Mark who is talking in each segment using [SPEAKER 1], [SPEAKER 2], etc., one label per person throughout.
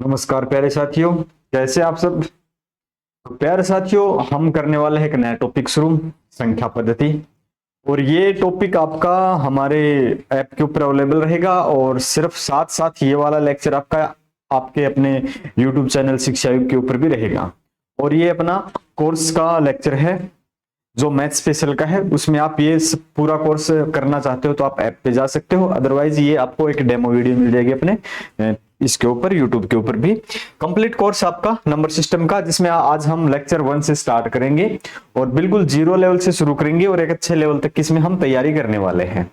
[SPEAKER 1] नमस्कार प्यारे साथियों, कैसे आप सब। तो प्यारे साथियों, हम करने वाले हैं एक नया टॉपिक शुरू, संख्या पद्धति। और ये टॉपिक आपका हमारे ऐप के ऊपर अवेलेबल रहेगा और सिर्फ साथ साथ ये वाला लेक्चर आपका आपके अपने YouTube चैनल शिक्षा युग के ऊपर भी रहेगा। और ये अपना कोर्स का लेक्चर है जो मैथ स्पेशल का है। उसमें आप ये पूरा कोर्स करना चाहते हो तो आप ऐप पे जा सकते हो, अदरवाइज ये आपको एक डेमो वीडियो मिल जाएगी अपने इसके ऊपर, यूट्यूब के ऊपर भी। कंप्लीट कोर्स आपका नंबर सिस्टम का, जिसमें आज हम लेक्चर 1 से स्टार्ट करेंगे और बिल्कुल जीरो लेवल से शुरू करेंगे और एक अच्छे लेवल तक इसमें हम तैयारी करने वाले हैं।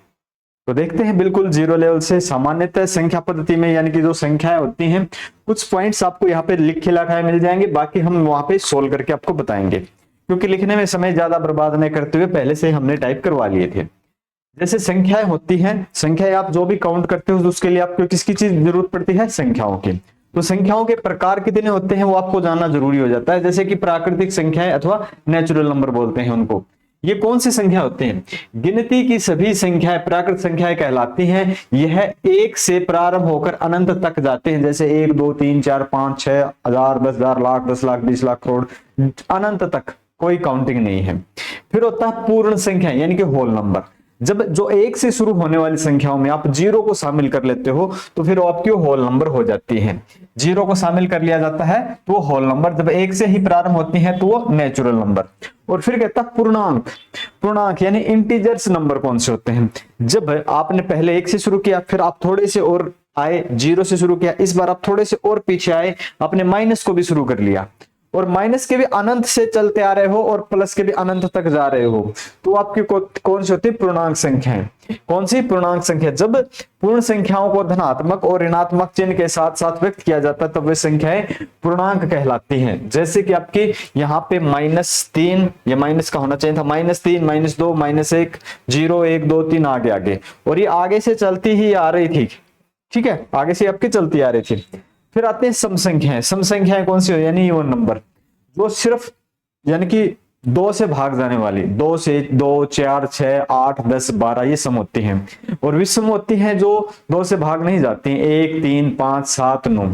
[SPEAKER 1] तो देखते हैं बिल्कुल जीरो लेवल से। सामान्यतः संख्या पद्धति में यानी कि जो संख्याएं होती हैं, कुछ पॉइंट्स आपको यहाँ पे लिख के लिखाए मिल जाएंगे, बाकी हम वहां पे सोल्व करके आपको बताएंगे, क्योंकि लिखने में समय ज्यादा बर्बाद नहीं करते हुए पहले से हमने टाइप करवा लिए थे। जैसे संख्याएं होती हैं, संख्याएं आप जो भी काउंट करते हो तो उसके लिए आपको किसकी चीज जरूरत पड़ती है? संख्याओं की। तो संख्याओं के प्रकार कितने होते हैं वो आपको जानना जरूरी हो जाता है। जैसे कि प्राकृतिक संख्याएं अथवा नेचुरल नंबर बोलते हैं उनको। ये कौन सी संख्या होते हैं? गिनती की सभी संख्याएं प्राकृतिक संख्याएं कहलाती हैं। यह एक से प्रारंभ होकर अनंत तक जाते हैं, जैसे 1 2 3 4 5 6 हजार 10,000 लाख 10 लाख 20 लाख करोड़, अनंत तक कोई काउंटिंग नहीं है। फिर होता है पूर्ण संख्या यानी कि होल नंबर। जब जो एक से शुरू होने वाली संख्याओं में आप जीरो को शामिल कर लेते हो तो फिर वो आपकी होल नंबर हो जाती है। जीरो को शामिल कर लिया जाता है तो वो होल नंबर, जब एक से ही प्रारंभ होती है तो वो नेचुरल नंबर। और फिर कहता है पूर्णांक। पूर्णांक यानी इंटीजर्स नंबर कौन से होते हैं? जब आपने पहले एक से शुरू किया, फिर आप थोड़े से और आए, जीरो से शुरू किया, इस बार आप थोड़े से और पीछे आए, आपने माइनस को भी शुरू कर लिया, और माइनस के भी अनंत से चलते आ रहे हो और प्लस के भी अनंत तक जा रहे हो, तो आपकी कौन सी होती है? पूर्णांक संख्याएं। कौन सी? पूर्णांक संख्या। जब पूर्ण संख्याओं को धनात्मक और ऋणात्मक चिन्ह के साथ साथ व्यक्त किया जाता है तब वे संख्याएं पूर्णांक कहलाती हैं। जैसे कि आपके यहाँ पे -3, ये माइनस का होना चाहिए था, -3 -2 -1 0 1 2 3 आगे आगे, और ये आगे से चलती ही आ रही थी। ठीक है, आगे से आपकी चलती आ रही थी। फिर आते हैं सम संख्याएं। सम संख्याएं कौन सी हो? यानी इवन नंबर, जो सिर्फ यानी कि 2 से भाग जाने वाली, 2 से 2 4 6 8 10 12 ये सम होती हैं। और विषम होती हैं जो 2 से भाग नहीं जाती, 1 3 5 7 9,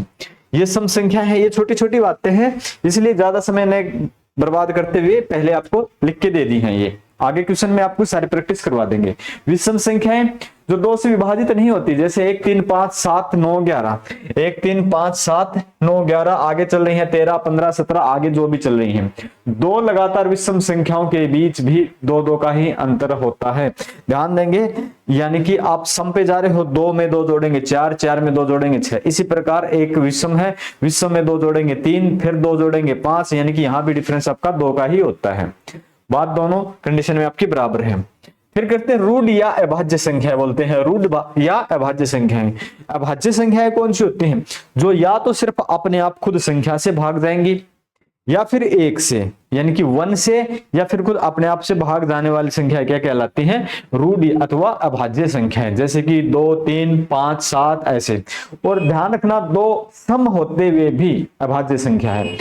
[SPEAKER 1] ये सम संख्याएं हैं। ये छोटी छोटी बातें हैं, इसलिए ज्यादा समय नहीं बर्बाद करते हुए पहले आपको लिख के दे दी हैं। ये आगे क्वेश्चन में आपको सारी प्रैक्टिस करवा देंगे। विषम संख्याएं जो 2 से विभाजित नहीं होती, जैसे 1 3 5 7 9 11, 1 3 5 7 9 11, आगे चल रही हैं 13 15 17, आगे जो भी चल रही हैं। दो लगातार विषम संख्याओं के बीच भी 2 2 का ही अंतर होता है, ध्यान देंगे। यानी कि आप सम पे जा रहे हो, 2 में 2 जोड़ेंगे 4, 4 में 2 जोड़ेंगे 6, इसी प्रकार एक विषम है, विषम में 2 जोड़ेंगे 3, फिर 2 जोड़ेंगे 5, यानी कि यहां भी डिफरेंस आपका 2 का ही होता है। बात दोनों कंडीशन में आपकी बराबर है। फिर करते हैं रूढ़ या अभाज्य संख्या बोलते हैं। रूढ़ या अभाज्य संख्याएं। अभाज्य संख्याएं कौन सी होती हैं? जो या तो सिर्फ अपने आप खुद संख्या से भाग जाएंगी, या फिर एक से यानी कि 1 से, या फिर खुद अपने आप से भाग जाने वाली संख्या क्या कहलाती हैं? रूढ़ अथवा अभाज्य संख्याएं। जैसे कि 2 3 5 7 ऐसे। और ध्यान रखना, 2 सम होते हुए भी अभाज्य संख्या है।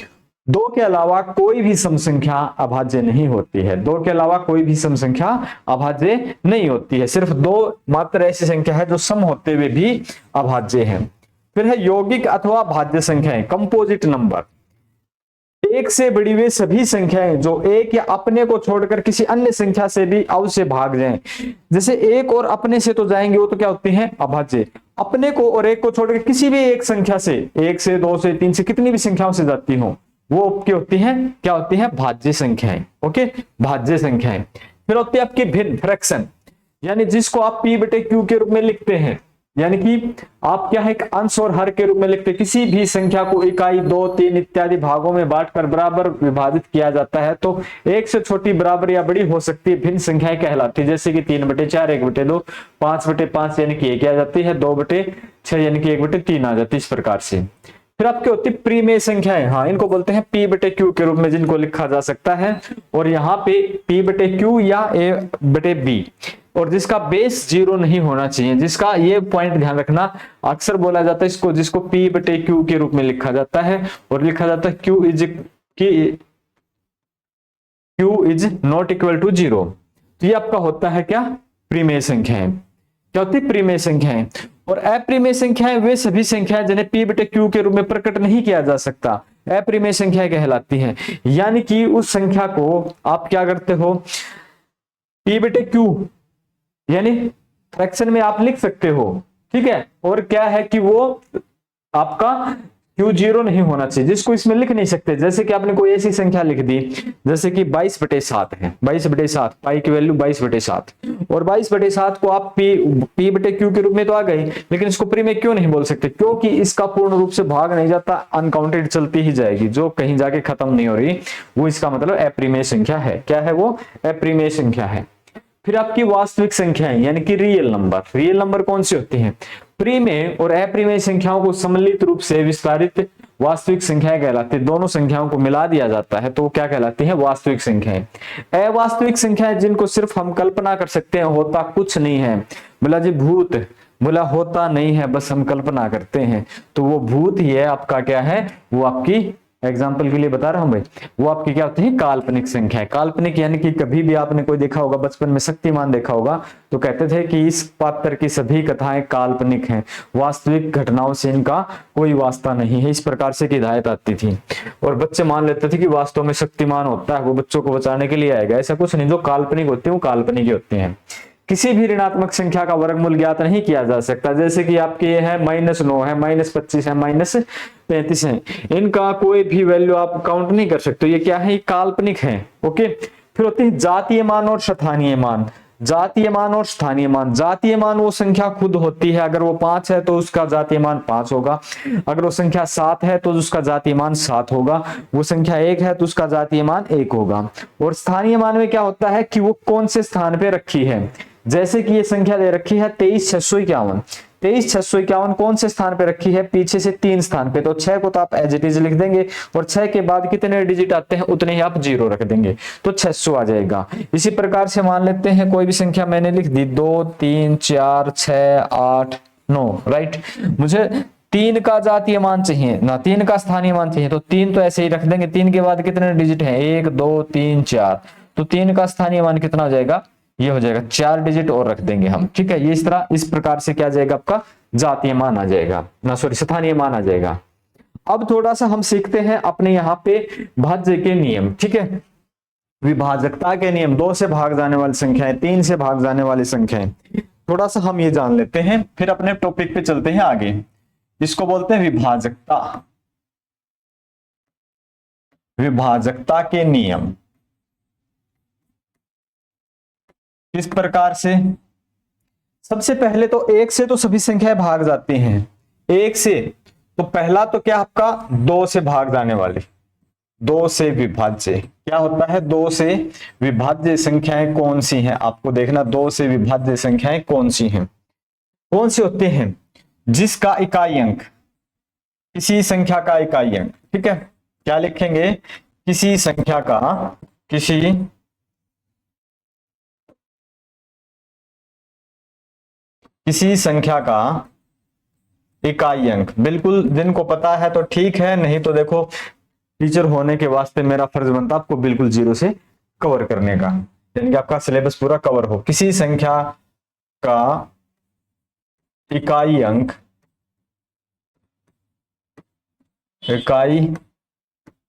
[SPEAKER 1] 2 के अलावा कोई भी सम संख्या अभाज्य नहीं होती है। 2 के अलावा कोई भी सम संख्या अभाज्य नहीं होती है। सिर्फ 2 मात्र ऐसी संख्या है जो सम होते हुए भी अभाज्य है। फिर है यौगिक अथवा भाज्य संख्याएं, कंपोजिट नंबर। एक से बड़ी वे सभी संख्याएं जो एक या अपने को छोड़कर किसी अन्य संख्या से भी अवश्य भाग जाएं। जैसे एक और अपने से तो जाएंगे, वो तो क्या होती हैं? अभाज्य। अपने को और एक को छोड़कर किसी भी एक संख्या से, 1 से 2 से 3 से कितनी भी संख्याओं से जाती हो, वो क्या होती हैं? क्या होती हैं? भाज्य संख्याएं। ओके, भाज्य संख्याएं। फिर होती है आपकी भिन्न, फ्रैक्शन, यानी जिसको आप p/q के रूप में लिखते हैं, यानी कि आप क्या है, एक अंश और हर के रूप में लिखते हैं। किसी भी संख्या को इकाई 2 3 इत्यादि भागों में बांटकर बराबर विभाजित किया जाता है तो एक से छोटी बराबर या बड़ी हो सकती है भिन्न संख्याएं कहलाती है। जैसे कि 3/4 1/2 5/5 यानी कि 1 आ जाती है, 2/6 यानी कि 1/3 आ जाती है, इस प्रकार से। फिर आपके होती है प्रीमेय संख्याएं। हाँ, इनको बोलते हैं p/q के रूप में जिनको लिखा जा सकता है। और यहाँ पे p/q या a/b, और जिसका बेस 0 नहीं होना चाहिए, जिसका ये पॉइंट ध्यान रखना, अक्सर बोला जाता है इसको, जिसको p/q के रूप में लिखा जाता है, और लिखा जाता है q is not equal to 0। तो ये आपका होता है क्या? प्रीमेय संख्याएं। क्या होती है, प्रीमेय संख्याएं। और अप्रिमेय संख्याएं वे सभी संख्याएं जिन्हें p बटे q के रूप में प्रकट नहीं किया जा सकता, अप्रिमेय संख्याएं कहलाती हैं। यानी कि उस संख्या को आप क्या करते हो, p बटे q यानी फ्रैक्शन में आप लिख सकते हो, ठीक है। और क्या है कि वो आपका Q जीरो नहीं होना चाहिए, जिसको इसमें लिख नहीं सकते। जैसे कि आपने कोई ऐसी संख्या लिख दी जैसे कि 22/7 है, 22/7 पाई की वैल्यू 22/7, और 22/7 को आप p बटे क्यू के रूप में तो आ गई, लेकिन इसको प्री में क्यों नहीं बोल सकते, क्योंकि इसका पूर्ण रूप से भाग नहीं जाता, अनकाउंटेड चलती ही जाएगी, जो कहीं जाके खत्म नहीं हो रही, वो इसका मतलब अप्रिमेय संख्या है। क्या है वो, अप्रिमेय संख्या है। फिर आपकी वास्तविक संख्याएं यानी कि रियल नंबर, रियल नंबर कौन सी होती हैं, प्रीमेय और अप्रीमेय संख्याओं को सम्मिलित रूप से विस्तारित वास्तविक संख्याएं कहलाती है। दोनों संख्याओं को मिला दिया जाता है तो वो क्या कहलाती है, वास्तविक संख्याएं। अवास्तविक संख्याएं जिनको सिर्फ हम कल्पना कर सकते हैं, होता कुछ नहीं है, बोला जी भूत, बोला होता नहीं है, बस हम कल्पना करते हैं, तो वो भूत ही है आपका, क्या है वो आपकी, एग्जाम्पल के लिए बता रहा हूं भाई, वो आपकी क्या होती है, काल्पनिक संख्या है। काल्पनिक यानी कि कभी भी आपने कोई देखा होगा, बचपन में शक्तिमान देखा होगा, तो कहते थे कि इस पात्र की सभी कथाएं काल्पनिक हैं, वास्तविक घटनाओं से इनका कोई वास्ता नहीं है, इस प्रकार से की हिदायत आती थी। और बच्चे मान लेते थे कि वास्तव में शक्तिमान होता है, वो बच्चों को बचाने के लिए आएगा, ऐसा कुछ नहीं, जो काल्पनिक होते हैं वो काल्पनिक ही होते हैं। किसी भी ऋणात्मक संख्या का वर्गमूल ज्ञात नहीं किया जा सकता, जैसे कि आपके ये है -9 है, -25 है, -35 है, इनका कोई भी वैल्यू आप काउंट नहीं कर सकते, ये क्या है, ये काल्पनिक है। ओके, फिर होते हैं जातीय मान और स्थानीय मान। जातीय मान और स्थानीय मान, जातीय मान वो संख्या खुद होती है, अगर वो 5 है तो उसका जातीय मान 5 होगा, अगर वो संख्या 7 है तो उसका जातीय मान 7 होगा, वो संख्या 1 है तो उसका जातीय मान 1 होगा। और स्थानीय मान में क्या होता है कि वो कौन से स्थान पे रखी है, जैसे कि ये संख्या दे रखी है 23,651, 23,651 कौन से स्थान पे रखी है, पीछे से 3 स्थान पे, तो 6 को तो आप एज इट इज लिख देंगे, और 6 के बाद कितने डिजिट आते हैं उतने ही आप 0 रख देंगे, तो 600 आ जाएगा। इसी प्रकार से मान लेते हैं कोई भी संख्या मैंने लिख दी 2 3 4 6 8 9, राइट, मुझे 3 का जातीय मान चाहिए ना, 3 का स्थानीय मान चाहिए, तो 3 तो ऐसे ही रख देंगे, 3 के बाद कितने डिजिट है 1 2 3 4, तो 3 का स्थानीय मान कितना हो जाएगा, ये हो जाएगा 4 डिजिट और रख देंगे हम, ठीक है। ये इस प्रकार से क्या जाएगा, आपका जातीय मान आ जाएगा, ना सॉरी स्थानीय मान आ जाएगा। अब थोड़ा सा हम सीखते हैं अपने यहाँ पे भाज्य के नियम, ठीक है, विभाजकता के नियम, 2 से भाग जाने वाली संख्याएं, 3 से भाग जाने वाली संख्याएं, थोड़ा सा हम ये जान लेते हैं, फिर अपने टॉपिक पे चलते हैं आगे। इसको बोलते हैं विभाजकता, विभाजकता के नियम। किस प्रकार से, सबसे पहले तो 1 से तो सभी संख्याएं भाग जाती हैं, 1 से, तो पहला तो क्या आपका 2 से भाग जाने वाली, 2 से विभाज्य क्या होता है, 2 से विभाज्य संख्याएं कौन सी हैं, आपको देखना 2 से विभाज्य संख्याएं कौन सी हैं, कौन सी होती हैं, जिसका इकाई अंक, किसी संख्या का इकाई अंक, ठीक है, क्या लिखेंगे, किसी संख्या का, किसी संख्या का इकाई अंक, बिल्कुल जिनको पता है तो ठीक है, नहीं तो देखो टीचर होने के वास्ते मेरा फर्ज बनता आपको बिल्कुल 0 से कवर करने का, यानी कि आपका सिलेबस पूरा कवर हो। किसी संख्या का इकाई अंक, इकाई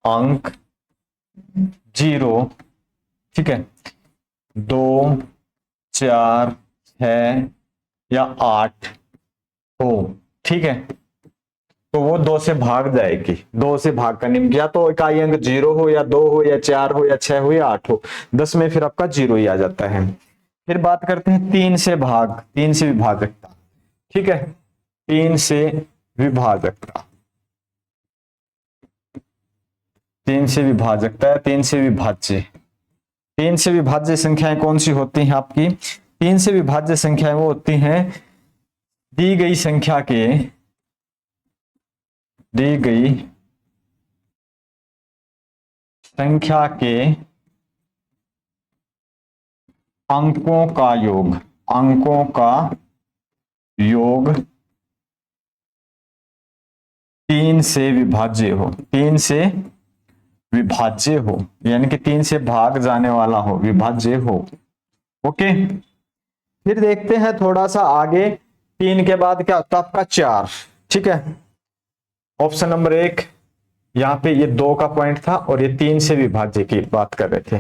[SPEAKER 1] अंक 0, ठीक है, 2 4 6 या 8 हो, ठीक है, तो वो 2 से भाग जाएगी, 2 से भाग का नियम, या तो इकाई अंक 0 हो या 2 हो या 4 हो या 6 हो या 8 हो, 10 में फिर आपका 0 ही आ जाता है। फिर बात करते हैं 3 से भाग, 3 से विभाजकता, ठीक है, 3 से विभाजकता, 3 से विभाजकता है, 3 से विभाज्य, 3 से विभाज्य संख्याएं कौन सी होती हैं आपकी, 3 से विभाज्य संख्याएं वो होती हैं दी गई संख्या के, दी गई संख्या के अंकों का योग, अंकों का योग 3 से विभाज्य हो, 3 से विभाज्य हो, यानी कि 3 से भाग जाने वाला हो, विभाज्य हो, ओके। फिर देखते हैं थोड़ा सा आगे, 3 के बाद क्या होता है आपका 4। ठीक है, ऑप्शन नंबर 1, यहाँ पे ये 2 का पॉइंट था और ये 3 से विभाज्य की बात कर रहे थे,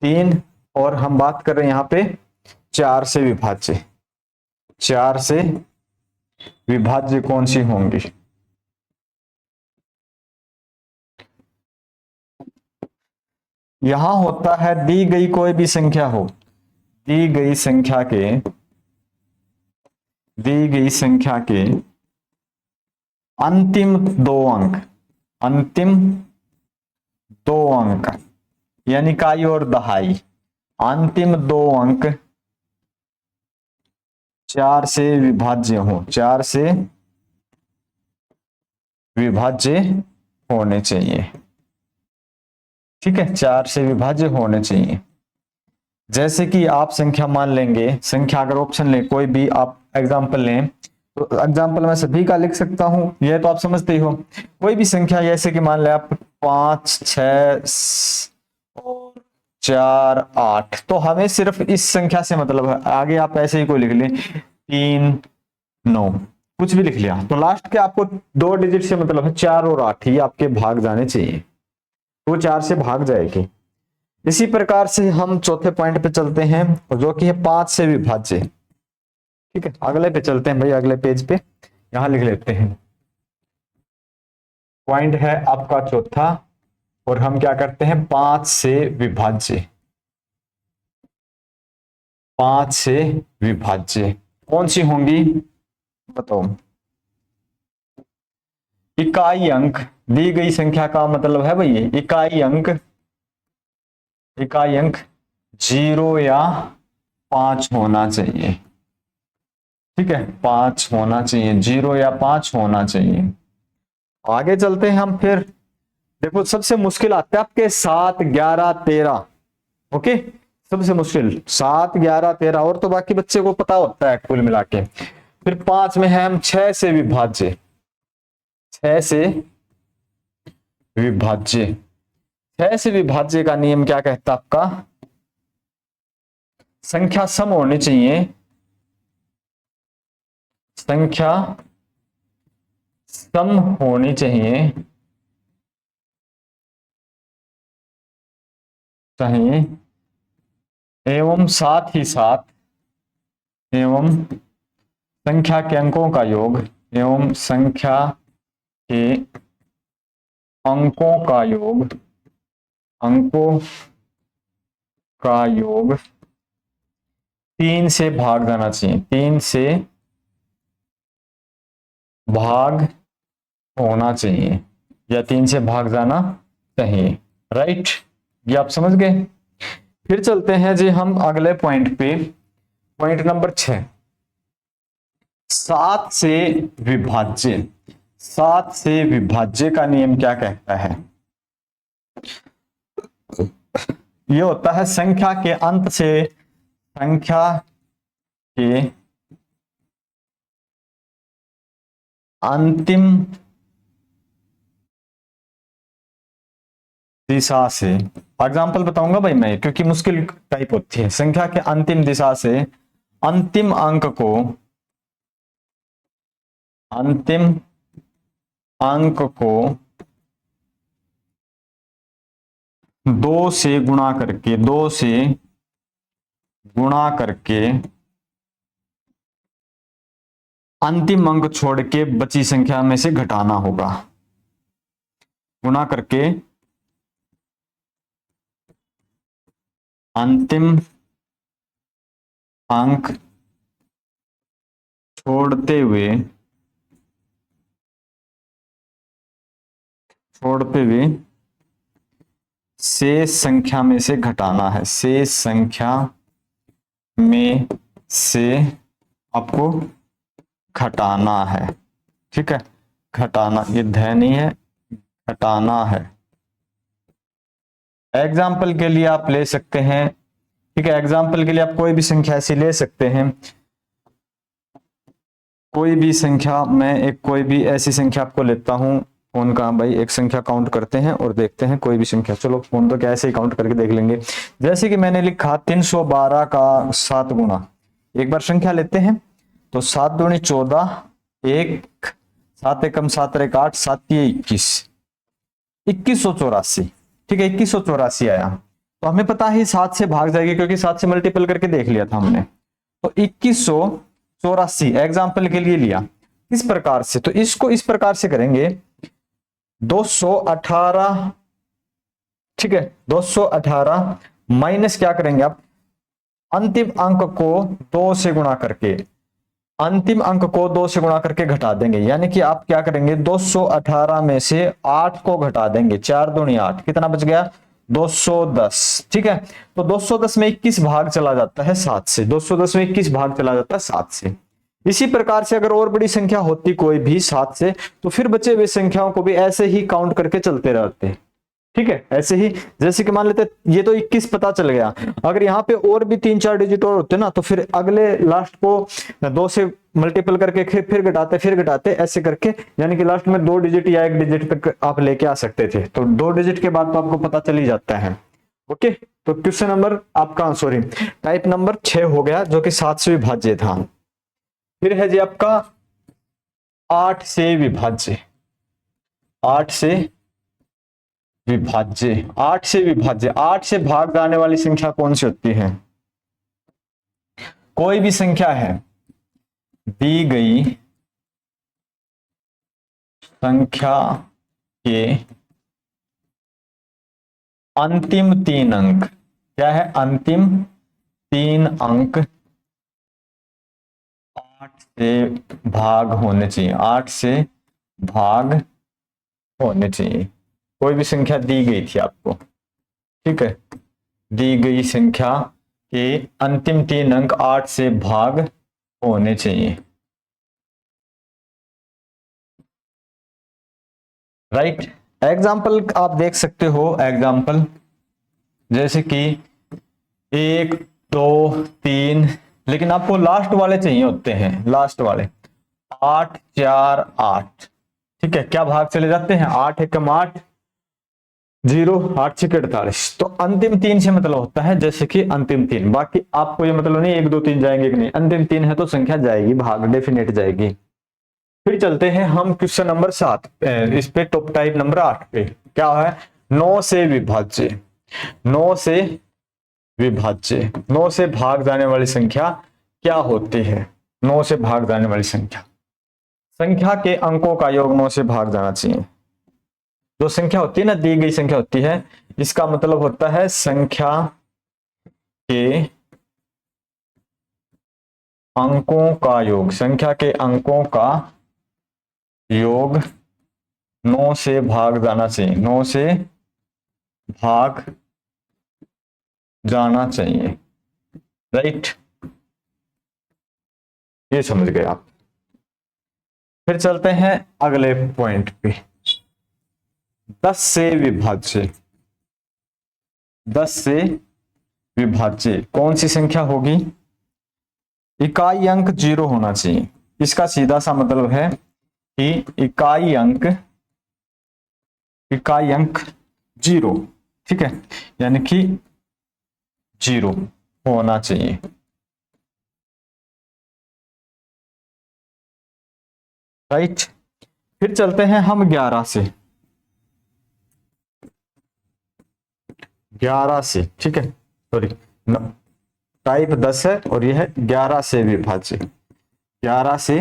[SPEAKER 1] 3, और हम बात कर रहे हैं यहाँ पे 4 से विभाज्य। 4 से विभाज्य कौन सी होंगी? यहां होता है दी गई कोई भी संख्या हो, दी गई संख्या के, दी गई संख्या के अंतिम 2 अंक, अंतिम 2 अंक यानी इकाई और दहाई, अंतिम 2 अंक 4 से विभाज्य हो, 4 से विभाज्य होने चाहिए। ठीक है, 4 से विभाज्य होने चाहिए। जैसे कि आप संख्या मान लेंगे, संख्या अगर ऑप्शन लें, कोई भी आप एग्जाम्पल लें, तो एग्जाम्पल मैं सभी का लिख सकता हूं, यह तो आप समझते ही हो। कोई भी संख्या जैसे कि मान लें आप 5, 6 और 4, 8, तो हमें सिर्फ इस संख्या से मतलब है। आगे आप ऐसे ही कोई लिख लें 3, 9, कुछ भी लिख लिया, तो लास्ट के आपको 2 डिजिट से मतलब है 4 और 8 ही आपके भाग जाने चाहिए, वो 4 से भाग जाएगी। इसी प्रकार से हम चौथे पॉइंट पे चलते हैं, जो कि है 5 से विभाज्य। ठीक है, अगले पे चलते हैं भाई, अगले पेज पे यहां लिख लेते हैं। पॉइंट है आपका चौथा, और हम क्या करते हैं 5 से विभाज्य। 5 से विभाज्य कौन सी होंगी बताओ? इकाई अंक, दी गई संख्या का मतलब है भाई इकाई अंक, इकाई अंक 0 या 5 होना चाहिए। ठीक है, 5 होना चाहिए, 0 या 5 होना चाहिए। आगे चलते हैं हम फिर। देखो सबसे मुश्किल आता है आपके 7, 11, 13। ओके, सबसे मुश्किल 7, 11, 13, और तो बाकी बच्चे को पता होता है कुल मिला के। फिर 5 में है हम 6 से विभाज्य, 6 से विभाज्य। 6 से विभाज्य का नियम क्या कहता है आपका? संख्या सम होनी चाहिए, संख्या सम होनी चाहिए, चाहिए एवं साथ ही साथ, एवं संख्या के अंकों का योग, एवं संख्या के अंकों का योग, अंकों का योग 3 से भाग जाना चाहिए, 3 से भाग होना चाहिए, या 3 से भाग जाना चाहिए। राइट, ये आप समझ गए। फिर चलते हैं जी हम अगले पॉइंट पे, पॉइंट नंबर 6, 7 से विभाज्य। 7 से विभाज्य का नियम क्या कहता है? ये होता है संख्या के अंत से, संख्या के अंतिम दिशा से, एग्जाम्पल बताऊंगा भाई मैं, क्योंकि मुश्किल टाइप होती है। संख्या के अंतिम दिशा से अंतिम अंक को, अंतिम अंक को 2 से गुणा करके, 2 से गुणा करके अंतिम अंक छोड़ के बची संख्या में से घटाना होगा। गुणा करके अंतिम अंक छोड़ते हुए, छोड़ते हुए शेष संख्या में से घटाना है, शेष संख्या में से आपको घटाना है। ठीक है, घटाना, ये धय नहीं है, घटाना है। एग्जाम्पल के लिए आप ले सकते हैं, ठीक है, एग्जाम्पल के लिए आप कोई भी संख्या ऐसी ले सकते हैं, कोई भी संख्या, मैं एक कोई भी ऐसी संख्या आपको लेता हूं। फोन का भाई एक संख्या काउंट करते हैं और देखते हैं कोई भी संख्या, चलो फोन तो कैसे ही काउंट करके देख लेंगे। जैसे कि मैंने लिखा 312 का 7 गुना, एक बार संख्या लेते हैं तो 7 दूनी 14, 1 7 एकम 7 और 1 8, 7 21, 2184। ठीक है, 2184 आया। तो हमें पता है 7 से भाग जाएगी क्योंकि 7 से मल्टीपल करके देख लिया था हमने। तो 2184 एग्जाम्पल के लिए लिया इस प्रकार से। तो इसको इस प्रकार से करेंगे 218, ठीक है, 218 माइनस क्या करेंगे आप, अंतिम अंक को 2 से गुणा करके, अंतिम अंक को 2 से गुणा करके घटा देंगे। यानी कि आप क्या करेंगे, 218 में से 8 को घटा देंगे, 4 दूनी 8, कितना बच गया, 210। ठीक है, तो 210 में 21 भाग चला जाता है 7 से, 210 में 21 भाग चला जाता है 7 से। इसी प्रकार से अगर और बड़ी संख्या होती कोई भी 7 से, तो फिर बचे हुए संख्याओं को भी ऐसे ही काउंट करके चलते रहते। ठीक है, ऐसे ही जैसे कि मान लेते ये तो 21 पता चल गया, अगर यहाँ पे और भी 3-4 डिजिट और होते ना, तो फिर अगले लास्ट को 2 से मल्टीपल करके फिर घटाते ऐसे करके, यानी कि लास्ट में 2 डिजिट या 1 डिजिट तक आप लेके आ सकते थे। तो 2 डिजिट के बाद तो आपको पता चल ही जाता है। ओके, तो क्वेश्चन नंबर आपका, सॉरी, टाइप नंबर 6 हो गया, जो कि 7 से विभाज्य था। फिर है जी आपका 8 से विभाज्य, 8 से विभाज्य, 8 से विभाज्य। 8 से भाग जाने वाली संख्या कौन सी होती है, कोई भी संख्या है, दी गई संख्या के अंतिम 3 अंक, क्या है, अंतिम 3 अंक 8 से भाग होने चाहिए, 8 से भाग होने चाहिए। कोई भी संख्या दी गई थी आपको, ठीक है, दी गई संख्या के अंतिम 3 अंक 8 से भाग होने चाहिए। राइट, एग्जाम्पल आप देख सकते हो, एग्जाम्पल जैसे कि 1 2 3, लेकिन आपको लास्ट वाले चाहिए होते हैं, लास्ट वाले 8 4 8। ठीक है, क्या भाग चले जाते हैं, 8 एकम 8 0, 8 6 48। तो अंतिम 3 से मतलब होता है जैसे कि अंतिम 3, बाकी आपको ये मतलब नहीं 1 2 3 जाएंगे कि नहीं, अंतिम 3 है तो संख्या जाएगी, भाग डेफिनेट जाएगी। फिर चलते हैं हम क्वेश्चन नंबर 7 इस पे, टॉप टाइप नंबर 8 पे क्या है, 9 से विभाज्य। 9 से विभाज्य, 9 से भाग जाने वाली संख्या क्या होती है, 9 से भाग जाने वाली संख्या, संख्या के अंकों का योग 9 से भाग जाना चाहिए। जो संख्या होती है ना, दी गई संख्या होती है, इसका मतलब होता है संख्या के अंकों का योग, संख्या के अंकों का योग 9 से भाग जाना चाहिए, 9 से भाग जाना चाहिए। राइट, ये समझ गए आप। फिर चलते हैं अगले पॉइंट पे, 10 से विभाज्य। 10 से विभाज्य कौन सी संख्या होगी, इकाई अंक 0 होना चाहिए। इसका सीधा सा मतलब है कि इकाई अंक 0, ठीक है, यानी कि 0 होना चाहिए। राइट, फिर चलते हैं हम 11 से, 11 से, ठीक है, सॉरी, टाइप 10 है और यह है 11 से विभाज्य। 11 से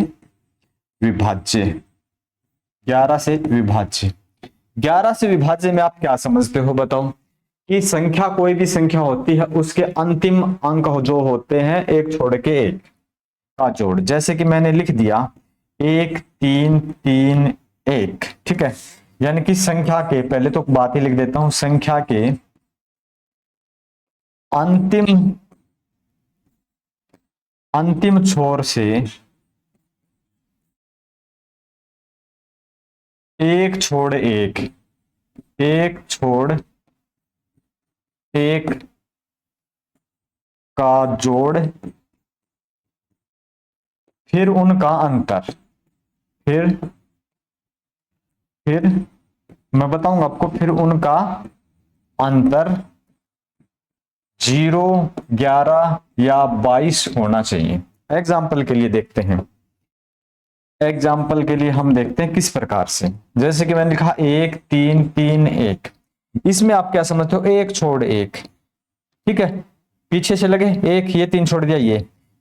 [SPEAKER 1] विभाज्य, 11 से विभाज्य। 11 से विभाज्य में आप क्या समझते हो, बताओ, कि संख्या कोई भी संख्या होती है, उसके अंतिम अंक जो होते हैं एक छोड़ के एक का जोड़, जैसे कि मैंने लिख दिया 1 3 3 1, ठीक है, यानी कि संख्या के, पहले तो बात ही लिख देता हूं, संख्या के अंतिम छोर से एक छोड़ एक, एक छोड़ एक का जोड़, फिर उनका अंतर, फिर मैं बताऊंगा आपको, फिर उनका अंतर 0, 11 या 22 होना चाहिए। एग्जाम्पल के लिए देखते हैं, एग्जाम्पल के लिए हम देखते हैं किस प्रकार से। जैसे कि मैंने लिखा 1, 3, 3, 1, इसमें आप क्या समझते हो, 1 छोड़ 1, ठीक है, पीछे से लगे 1, ये 3 छोड़ दिया ये,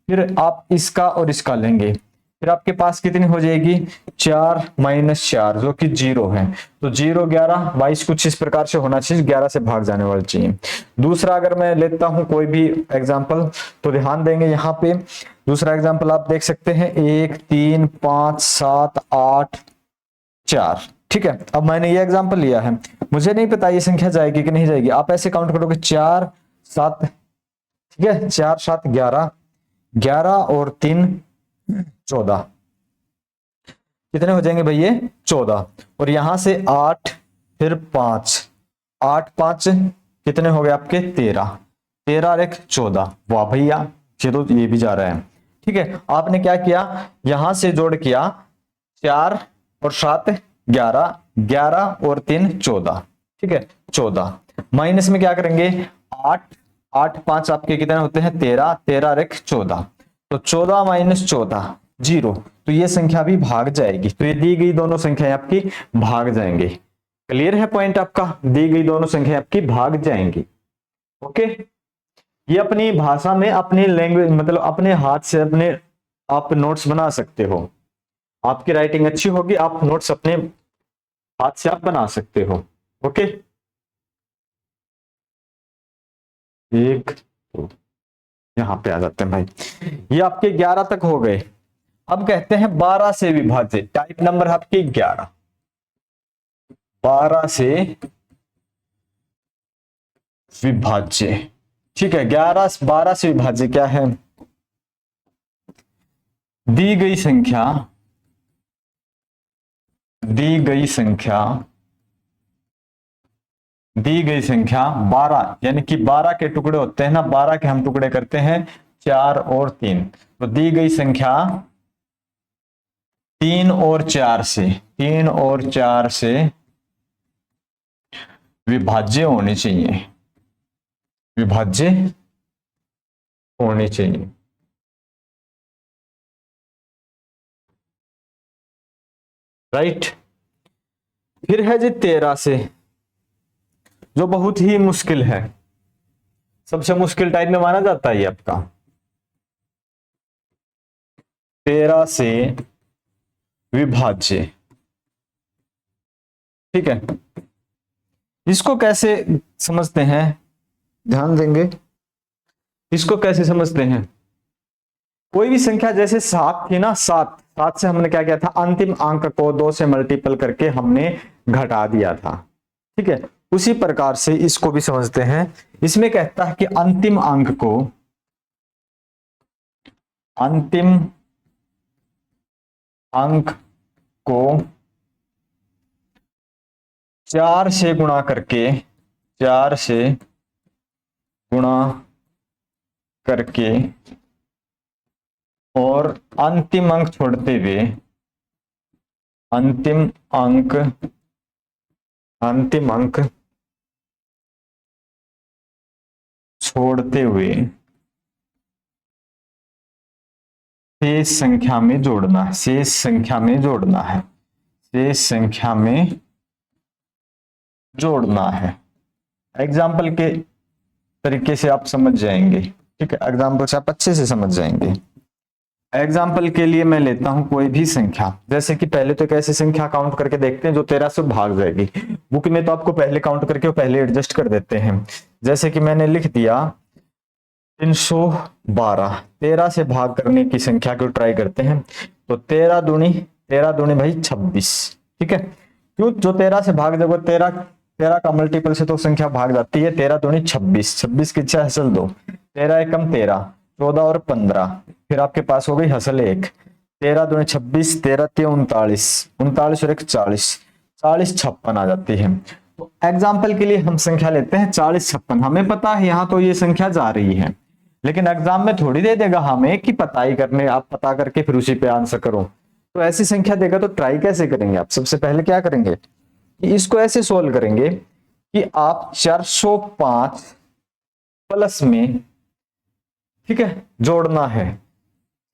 [SPEAKER 1] फिर आप इसका और इसका लेंगे, फिर आपके पास कितनी हो जाएगी, 4 - 4 जो कि 0 है। तो 0, 11, 22 कुछ इस प्रकार से होना चाहिए, 11 से भाग जाने वाली चाहिए। दूसरा अगर मैं लेता हूं कोई भी एग्जाम्पल तो ध्यान देंगे यहाँ पे। दूसरा एग्जाम्पल आप देख सकते हैं 1, 3, 5, 7, 8, 4, ठीक है। अब मैंने ये एग्जाम्पल लिया है, मुझे नहीं पता ये संख्या जाएगी कि नहीं जाएगी, आप ऐसे काउंट करोगे 4, 7, ठीक है, 4, 7, 11, 11 और 3, 14, कितने हो जाएंगे भाई ये 14, और यहां से 8, फिर 5, 8, 5 कितने हो गए आपके 13, 13 और 1 14, वाह भैया ये भी जा रहा है, ठीक है। आपने क्या किया, यहां से जोड़ किया 4 और 7 11, 11 और 3 14, ठीक है 14, माइनस में क्या करेंगे 8, 8, 5 आपके कितने होते हैं 13, 13 और 1 14, तो 14 - 14 0, तो ये संख्या भी भाग जाएगी। तो ये दी गई दोनों संख्याएं आपकी भाग जाएंगे। क्लियर है पॉइंट आपका, दी गई दोनों संख्याएं आपकी भाग जाएंगी। ओके, ये अपनी भाषा में अपनी लैंग्वेज मतलब अपने हाथ से अपने आप नोट्स बना सकते हो। आपकी राइटिंग अच्छी होगी, आप नोट्स अपने हाथ से आप बना सकते हो। ओके, एक दो, यहां पे आ जाते हैं भाई, ये आपके 11 तक हो गए। अब कहते हैं 12 से विभाजित, टाइप नंबर आपकी 11, 12 से विभाज्य, ठीक है। 11 12 से विभाज्य क्या है, दी गई संख्या, दी गई संख्या, दी गई संख्या 12, यानी कि 12 के टुकड़े होते हैं ना, 12 के हम टुकड़े करते हैं 4 और 3, तो दी गई संख्या 3 और 4 से, 3 और 4 से विभाज्य होनी चाहिए, विभाज्य होनी चाहिए। राइट, फिर है जी 13 से, जो बहुत ही मुश्किल है, सबसे मुश्किल टाइप में माना जाता है ये आपका। 13 से विभाज्य, ठीक है। इसको कैसे समझते हैं, ध्यान देंगे, इसको कैसे समझते हैं। कोई भी संख्या जैसे 7 थी ना, 7 7 से हमने क्या किया था, अंतिम अंक को 2 से मल्टीपल करके हमने घटा दिया था, ठीक है। उसी प्रकार से इसको भी समझते हैं। इसमें कहता है कि अंतिम अंक को, अंतिम अंक को 4 से गुणा करके, 4 से गुणा करके और अंतिम अंक छोड़ते हुए, अंतिम अंक, अंतिम अंक छोड़ते हुए शेष संख्या में जोड़ना है, शेष संख्या में जोड़ना है, शेष संख्या में जोड़ना है। एग्जाम्पल के तरीके से आप समझ जाएंगे, ठीक है, एग्जाम्पल से आप अच्छे से समझ जाएंगे। एग्जाम्पल के लिए मैं लेता हूं कोई भी संख्या, जैसे कि पहले तो एक ऐसी संख्या काउंट करके देखते हैं जो 13 से भाग जाएगी। बुक में तो आपको पहले काउंट करके पहले एडजस्ट कर देते हैं। जैसे कि मैंने लिख दिया 312, 13 से भाग करने की संख्या को ट्राई करते हैं, तो 13 दूनी भाई 26, ठीक है। क्यों, जो 13 से भाग जाएगा 13 का मल्टीपल से तो संख्या भाग जाती है, 13 दूनी 26, 26 की इच्छा हसल 2, 13 एकम 13, 14 और 15, फिर आपके पास हो गई हसल 1, 13 दूनी 26, 13 3 39, 39 और 1 40, 40 56 आ जाती है। तो एग्जाम्पल के लिए हम संख्या लेते हैं 40 56, हमें पता है यहाँ तो ये संख्या जा रही है, लेकिन एग्जाम में थोड़ी दे देगा हमें कि पता ही करने, आप पता करके फिर उसी पे आंसर करो। तो ऐसी संख्या देगा तो ट्राई कैसे करेंगे आप, सबसे पहले क्या करेंगे कि इसको ऐसे सोल्व करेंगे कि आप 405 प्लस में, ठीक है, जोड़ना है।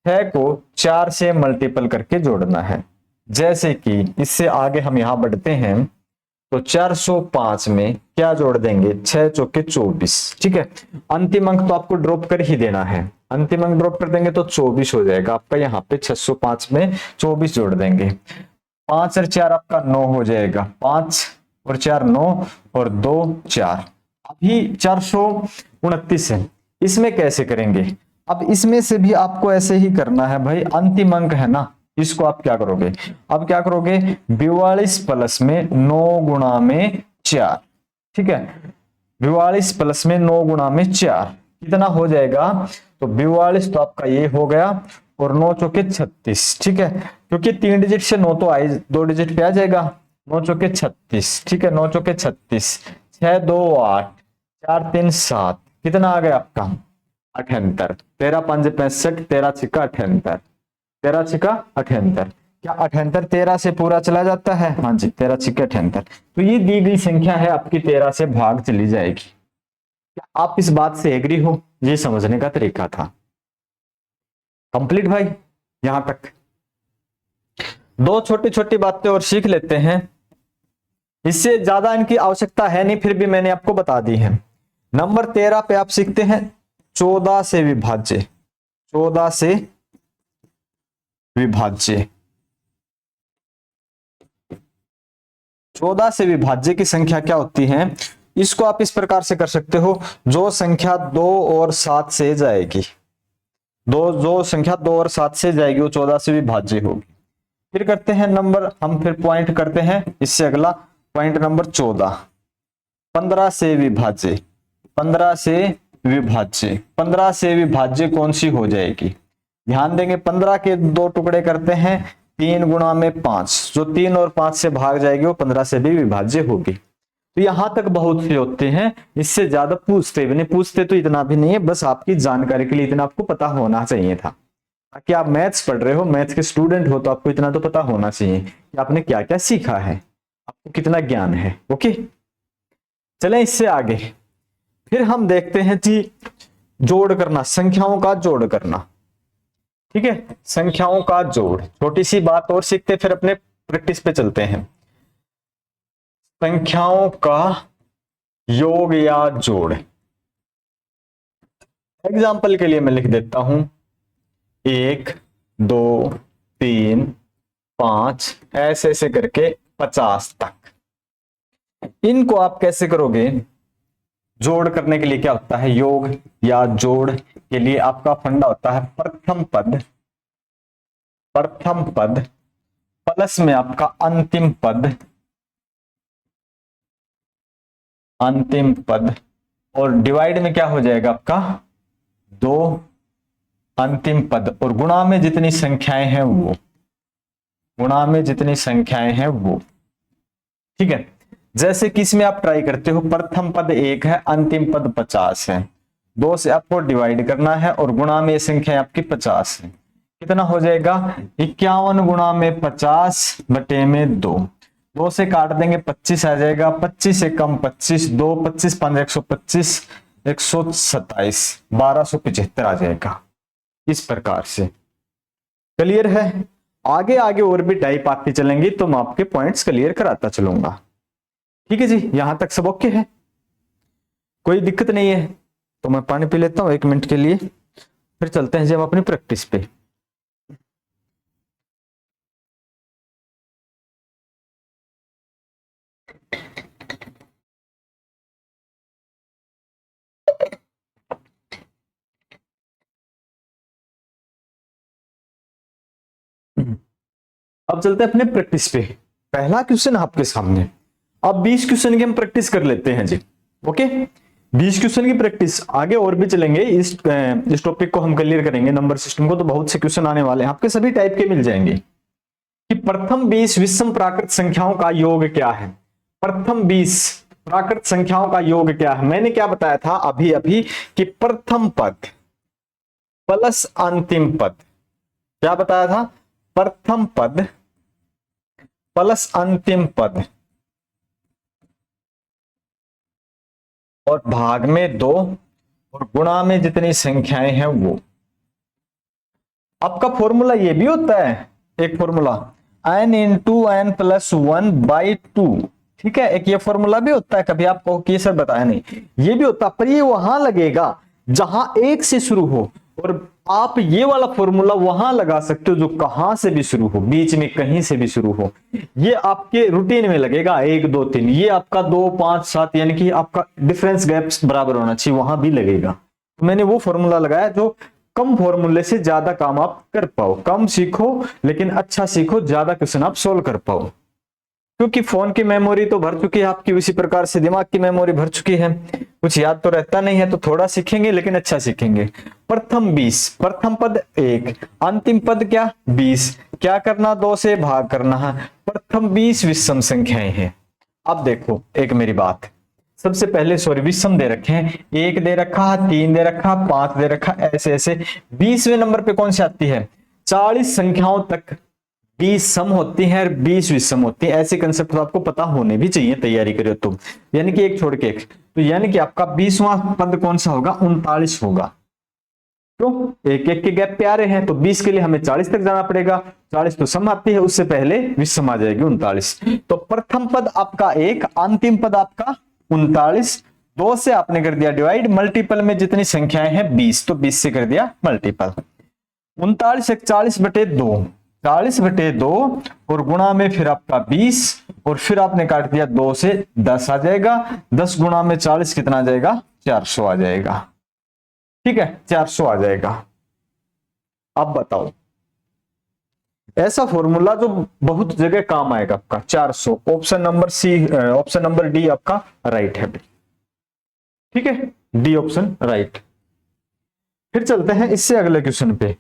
[SPEAKER 1] 6 को 4 से मल्टीपल करके जोड़ना है। जैसे कि इससे आगे हम यहां बढ़ते हैं तो 405 में क्या जोड़ देंगे, 6 चौके 24, ठीक है। अंतिम अंक तो आपको ड्रॉप कर ही देना है, अंतिम अंक ड्रॉप कर देंगे तो 24 हो जाएगा आपका। यहाँ पे 605 में 24 जोड़ देंगे, 5 और 4 आपका 9 हो जाएगा, 5 और 4 9 और 2 4, अभी 429 है। इसमें कैसे करेंगे, अब इसमें से भी आपको ऐसे ही करना है भाई, अंतिम अंक है ना, इसको आप क्या करोगे, अब क्या करोगे, 42 प्लस में 9 गुणा में 4, ठीक है, 42 प्लस में 9 गुणा में 4 कितना हो जाएगा, तो 42 तो आपका ये हो गया और 9 चौके 36, ठीक है, क्योंकि 3 डिजिट से 9 तो आई 2 डिजिट पे आ जाएगा, 9 चौके 36, ठीक है, 9 चौके 36, 6 2 8, 4 3 7, कितना आ गया आपका 78, 13 5 65, 13 छिक्का 78, 13 छिक्का 78, क्या 78 13 से पूरा चला जाता है, हाँ जी 13 छिक्के 78, तो ये दी गई संख्या है आपकी 13 से भाग चली जाएगी। क्या आप इस बात से एग्री हो, ये समझने का तरीका था। कंप्लीट भाई, यहां तक। दो छोटी छोटी बातें और सीख लेते हैं, इससे ज्यादा इनकी आवश्यकता है नहीं, फिर भी मैंने आपको बता दी है। नंबर 13 पे आप सीखते हैं 14 से विभाज्य, 14 से विभाज्य, 14 से विभाज्य की संख्या क्या होती है, इसको आप इस प्रकार से कर सकते हो, जो संख्या 2 और 7 से जाएगी, जो संख्या 2 और 7 से जाएगी वो 14 से विभाज्य होगी। फिर करते हैं नंबर, हम फिर पॉइंट करते हैं इससे अगला पॉइंट नंबर 14, 15 से विभाज्य, 15 से विभाज्य, 15 से विभाज्य कौन सी हो जाएगी, ध्यान देंगे 15 के दो टुकड़े करते हैं, 3 गुणा में 5, जो 3 और 5 से भाग जाएगी वो 15 से भी विभाज्य होगी। तो यहां तक बहुत से होते हैं, इससे ज्यादा पूछते भी नहीं, पूछते तो इतना भी नहीं है, बस आपकी जानकारी के लिए इतना आपको पता होना चाहिए था, ताकि आप मैथ्स पढ़ रहे हो, मैथ्स के स्टूडेंट हो, तो आपको इतना तो पता होना चाहिए कि आपने क्या क्या सीखा है, आपको कितना ज्ञान है। ओके, चलें इससे आगे। फिर हम देखते हैं जी जोड़ करना, संख्याओं का जोड़ करना, ठीक है, संख्याओं का जोड़। छोटी सी बात और सीखते फिर अपने प्रैक्टिस पे चलते हैं। संख्याओं का योग या जोड़, एग्जाम्पल के लिए मैं लिख देता हूं 1 2 3 5, ऐसे ऐसे करके 50 तक। इनको आप कैसे करोगे, जोड़ करने के लिए क्या होता है, योग या जोड़ के लिए आपका फंडा होता है प्रथम पद, प्रथम पद प्लस में आपका अंतिम पद, अंतिम पद, और डिवाइड में क्या हो जाएगा आपका 2 अंतिम पद, और गुणा में जितनी संख्याएं हैं वो, गुणा में जितनी संख्याएं हैं वो, ठीक है। जैसे कि इसमें आप ट्राई करते हो, प्रथम पद 1 है, अंतिम पद 50 है, 2 से आपको डिवाइड करना है और गुणा में संख्या आपकी 50 है, कितना हो जाएगा 51 गुणा में 50 बटे में 2, 2 से काट देंगे 25 आ जाएगा, 25 से कम 25, 2 25 5 125, 127, 1275 आ जाएगा। इस प्रकार से क्लियर है। आगे आगे और भी टाइप आती चलेंगी तो मैं आपके पॉइंट्स क्लियर कराता चलूंगा, ठीक है जी, यहां तक सब ओके है, कोई दिक्कत नहीं है। तो मैं पानी पी लेता हूं 1 मिनट के लिए, फिर चलते हैं जी हम अपनी प्रैक्टिस पे। अब चलते हैं अपने प्रैक्टिस पे। पहला क्वेश्चन आपके सामने, अब 20 क्वेश्चन की हम प्रैक्टिस कर लेते हैं जी। ओके, 20 क्वेश्चन की प्रैक्टिस, आगे और भी चलेंगे, इस टॉपिक को हम क्लियर करेंगे, नंबर सिस्टम को, तो बहुत से क्वेश्चन आने वाले हैं आपके, सभी टाइप के मिल जाएंगे। कि प्रथम 20 विषम प्राकृत संख्याओं का योग क्या है, प्रथम 20 प्राकृत संख्याओं का योग क्या है। मैंने क्या बताया था अभी अभी कि प्रथम पद प्लस अंतिम पद, क्या बताया था, प्रथम पद प्लस अंतिम पद और भाग में 2, और गुणा में जितनी संख्याएं हैं वो। आपका फॉर्मूला ये भी होता है, एक formula n into n plus 1/2। ठीक है, एक ये फॉर्मूला भी होता है, कभी आपको कि सर बताया नहीं, ये भी होता है, पर ये वहां लगेगा जहां एक से शुरू हो, और आप ये वाला फॉर्मूला वहां लगा सकते हो जो कहां से भी शुरू हो, बीच में कहीं से भी शुरू हो। ये आपके रूटीन में लगेगा 1 2 3, ये आपका 2 5 7, यानी कि आपका डिफरेंस गैप्स बराबर होना चाहिए, वहां भी लगेगा। तो मैंने वो फॉर्मूला लगाया जो कम फॉर्मूले से ज्यादा काम आप कर पाओ, कम सीखो लेकिन अच्छा सीखो, ज्यादा क्वेश्चन आप सोल्व कर पाओ। क्योंकि फोन की मेमोरी तो भर चुकी है आपकी, उसी प्रकार से दिमाग की मेमोरी भर चुकी है, कुछ याद तो रहता नहीं है, तो थोड़ा सीखेंगे लेकिन अच्छा सीखेंगे। प्रथम 20, प्रथम पद 1, अंतिम पद क्या 20, क्या करना 2 से भाग करना है। प्रथम 20 विषम संख्याएं हैं। अब देखो एक मेरी बात, सबसे पहले सॉरी विषम दे रखे हैं, 1 दे रखा, 3 दे रखा, 5 दे रखा, ऐसे ऐसे। 20वें नंबर पे कौन सी आती है, 40 संख्याओं तक 20 सम होती है और 20 विषम होती है। ऐसे कंसेप्ट तो आपको पता होने भी चाहिए, तैयारी करो तो, यानी कि एक छोड़ के एक, तो यानी कि आपका 20वां पद कौन सा होगा, 39 होगा। क्यों, एक एक के गैप पे आ रहे हैं, तो 20 के लिए हमें 40 तक जाना पड़ेगा, 40 तो सम आती है, उससे पहले विषम आ जाएगी 39। तो प्रथम पद आपका 1, अंतिम पद आपका 39, 2 से आपने कर दिया डिवाइड, मल्टीपल में जितनी संख्याएं हैं 20, तो 20 से कर दिया मल्टीपल। 39 40/2, 40/2 और गुणा में फिर आपका 20, और फिर आपने काट दिया 2 से 10 आ जाएगा, 10 गुणा में 40 कितना आ जाएगा, 400 आ जाएगा। ठीक है, 400 आ जाएगा। अब बताओ, ऐसा फॉर्मूला जो बहुत जगह काम आएगा आपका, 400, option number C, option number D आपका राइट है। ठीक है, डी ऑप्शन राइट। फिर चलते हैं इससे अगले क्वेश्चन पे।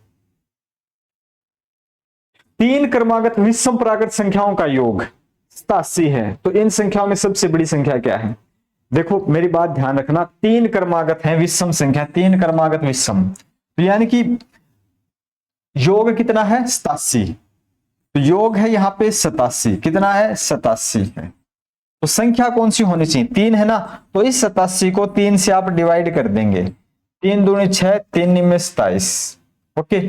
[SPEAKER 1] 3 क्रमागत विषम प्राकृत संख्याओं का योग 87 है, तो इन संख्याओं में सबसे बड़ी संख्या क्या है। देखो मेरी बात ध्यान रखना, 3 क्रमागत है विषम संख्या, 3 क्रमागत विषम, तो यानी कि योग कितना है 87, तो योग है यहाँ पे 87, कितना है 87 है, तो संख्या कौन सी होनी चाहिए, 3 है ना, तो इस 87 को 3 से आप डिवाइड कर देंगे, 3 दूनी 6, 3 निमे 27, ओके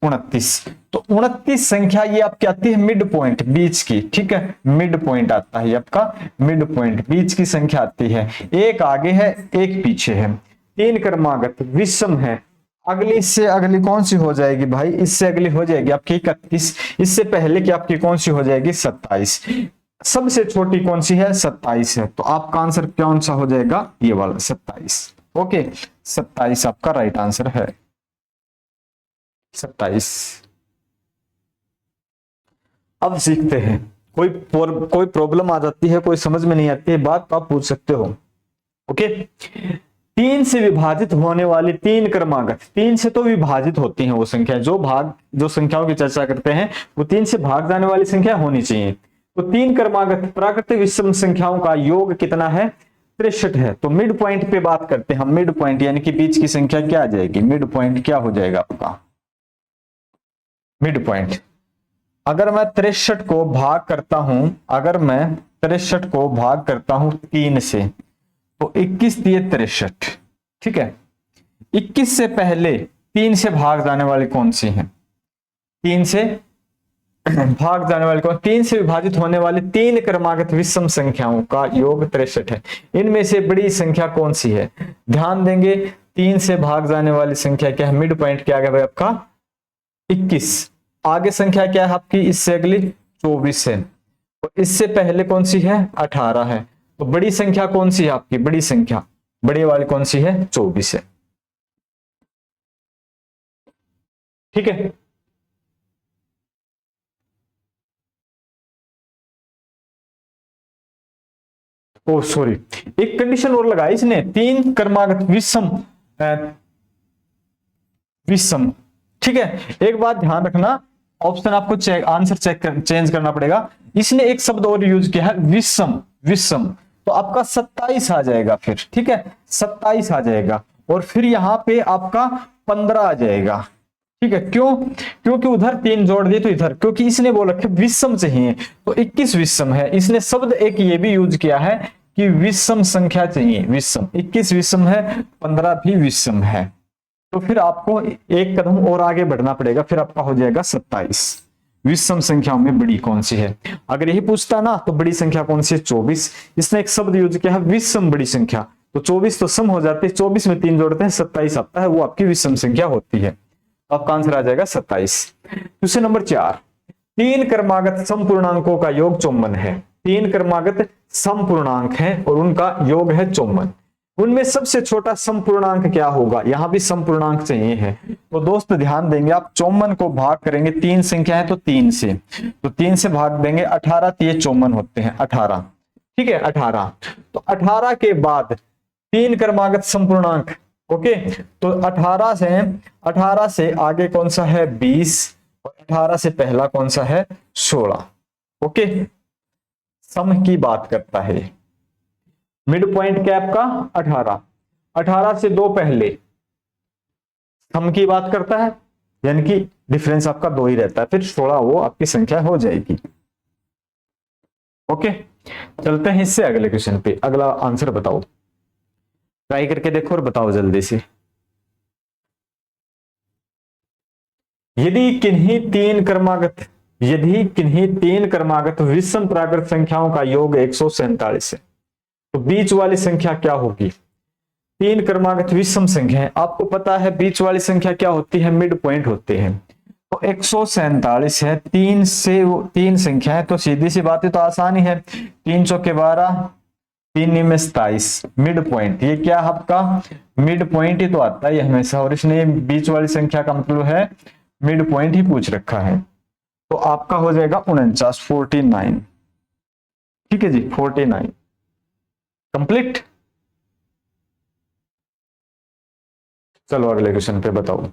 [SPEAKER 1] 29, तो 29 संख्या ये आपकी आती है मिड पॉइंट, बीच की। ठीक है, मिड पॉइंट आता है आपका, मिड पॉइंट बीच की संख्या आती है, एक आगे है एक पीछे है, 3 क्रमागत विषम है। अगली इससे अगली कौन सी हो जाएगी भाई, इससे अगली हो जाएगी आपकी 31, इससे पहले की आपकी कौन सी हो जाएगी 27, सबसे छोटी कौन सी है 27 है, तो आपका आंसर कौन सा हो जाएगा, ये वाला 27। ओके, 27 आपका राइट आंसर है, 27। अब सीखते हैं, कोई प्रॉब्लम आ जाती है, कोई समझ में नहीं आती है बात, तो आप पूछ सकते हो। ओके, 3 से विभाजित होने वाली 3 क्रमागत, 3 से तो विभाजित होती हैं वो संख्या, जो संख्याओं की चर्चा करते हैं वो 3 से भाग जाने वाली संख्या होनी चाहिए। तो 3 क्रमागत प्राकृतिक विषम संख्याओं का योग कितना है, 63 है। तो मिड पॉइंट पे बात करते हैं हम, मिड पॉइंट यानी कि बीच की संख्या क्या आ जाएगी, मिड पॉइंट क्या हो जाएगा आपका, मिड पॉइंट। अगर मैं 63 को भाग करता हूं, अगर मैं 63 को भाग करता हूं 3 से, तो 21 दिए 63। ठीक है, 21 से पहले 3 से भाग जाने वाली कौन सी है, 3 से भाग जाने वाली कौन, 3 से विभाजित होने वाली 3 क्रमागत विषम संख्याओं का योग 63 है। इनमें से बड़ी संख्या कौन सी है, ध्यान देंगे, 3 से भाग जाने वाली संख्या क्या है, मिड पॉइंट क्या आ गया भाई आपका 21, आगे संख्या क्या है आपकी, इससे अगली 24 है, तो इससे पहले कौन सी है 18 है, तो बड़ी संख्या कौन सी है आपकी, बड़ी संख्या बड़ी वाली कौन सी है 24 है। ठीक है, ओ सॉरी, एक कंडीशन और लगाई इसने, 3 क्रमागत विषम विषम। ठीक है, एक बात ध्यान रखना, ऑप्शन आपको आंसर चेंज करना पड़ेगा, इसने एक शब्द और यूज किया है विषम, विषम, तो आपका 27 आ जाएगा फिर। ठीक है, 27 आ जाएगा, और फिर यहां पे आपका 15 आ जाएगा। ठीक है, क्यों, क्योंकि उधर 3 जोड़ दिए तो इधर, क्योंकि इसने बोल रखे विषम चाहिए, तो 21 विषम है। इसने शब्द एक ये भी यूज किया है कि विषम संख्या चाहिए, विषम 21 विषम है, 15 भी विषम है, तो फिर आपको एक कदम और आगे बढ़ना पड़ेगा, फिर आपका हो जाएगा 27। विषम संख्याओं में बड़ी कौन सी है? अगर यही पूछता ना तो बड़ी संख्या कौन सी है? 24। इसने एक शब्द यूज किया है विषम बड़ी संख्या, तो 24 तो सम हो जाती है, 24 में 3 जोड़ते हैं 27 आता है, वो आपकी विषम संख्या होती है। तो आपका आंसर आ जाएगा 27। क्वेश्चन नंबर 4, 3 क्रमागत समपूर्णांकों का योग 54 है। 3 क्रमागत समपूर्णांक है और उनका योग है 54। उनमें सबसे छोटा समपूर्णांक क्या होगा? यहां भी समपूर्णांक चाहिए है, तो दोस्त ध्यान देंगे आप 54 को भाग करेंगे, 3 संख्या है तो 3 से, तो 3 से भाग देंगे 18, तो ये 54 होते हैं 18, ठीक है 18। तो 18 के बाद 3 क्रमागत समपूर्णांक, ओके, तो 18 से आगे कौन सा है? 20, और 18 से पहला कौन सा है? 16, ओके। सम की बात करता है, मिड पॉइंट क्या आपका 18, 18 से 2 पहले सम की बात करता है, यानी कि डिफरेंस आपका 2 ही रहता है, फिर 16 वो आपकी संख्या हो जाएगी, ओके। चलते हैं इससे अगले क्वेश्चन पे, अगला आंसर बताओ, ट्राई करके देखो और बताओ जल्दी से। यदि किन्हीं तीन क्रमागत विषम प्राकृत संख्याओं का योग 147 है, तो बीच वाली संख्या क्या होगी? 3 क्रमागत विषम संख्या है, आपको पता है बीच वाली संख्या क्या होती है? मिड पॉइंट होते हैं। तो 147 है, 3 संख्या है, तो सीधी सी बात है, तो आसानी है, 3 चौके 12, 3 में 27, मिड पॉइंट। ये क्या आपका मिड पॉइंट ही तो आता है हमेशा, और इसने बीच वाली संख्या का मतलब है मिड पॉइंट ही पूछ रखा है, तो आपका हो जाएगा 49, 49, ठीक है जी 49 कंप्लीट। चलो अगले क्वेश्चन पे बताओ।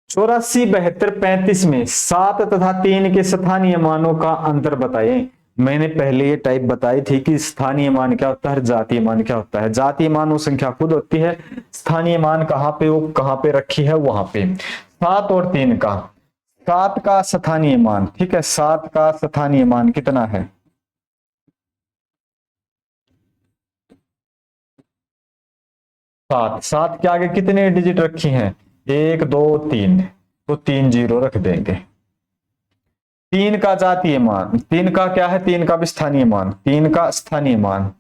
[SPEAKER 1] चौरासी 72 35 में 7 तथा 3 के स्थानीय मानों का अंतर बताएं। मैंने पहले ये टाइप बताई थी कि स्थानीय मान क्या होता है, जातीय मान क्या होता है। जातीय मान वो संख्या खुद होती है, स्थानीय मान कहां पे, वो कहां पे रखी है वहां पे। 7 और 3 का, 7 का स्थानीय मान, ठीक है 7 का स्थानीय मान कितना है? 7 के आगे कितने डिजिट रखी हैं? 1 2 3, तो 3 जीरो रख देंगे। 3 का जातीय मान, 3 का क्या है? 3 का भी स्थानीय मान, 3 का स्थानीय मान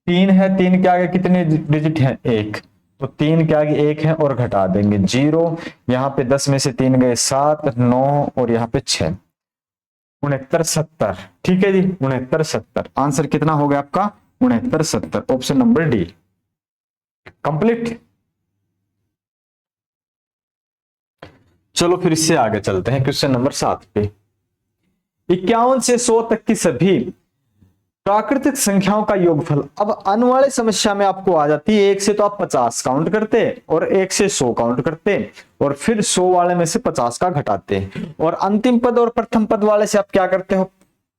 [SPEAKER 1] 3 है, 3 के आगे कितने डिजिट हैं? 1, तो 3 के आगे 1 है और घटा देंगे 0, यहाँ पे 10 में से 3 गए 7 9 और यहाँ पे 6, 69 70, ठीक है जी 69 70। आंसर कितना हो गया आपका? 69 70, ऑप्शन नंबर डी कंप्लीट। चलो फिर इससे आगे चलते हैं क्वेश्चन नंबर 7 पे। 51 से 100 तक की सभी प्राकृतिक संख्याओं का योगफल। अब आने वाले समस्या में आपको आ जाती है, 1 से तो आप 50 काउंट करते और 1 से 100 काउंट करते और फिर 100 वाले में से 50 का घटाते, और अंतिम पद और प्रथम पद वाले से आप क्या करते हो?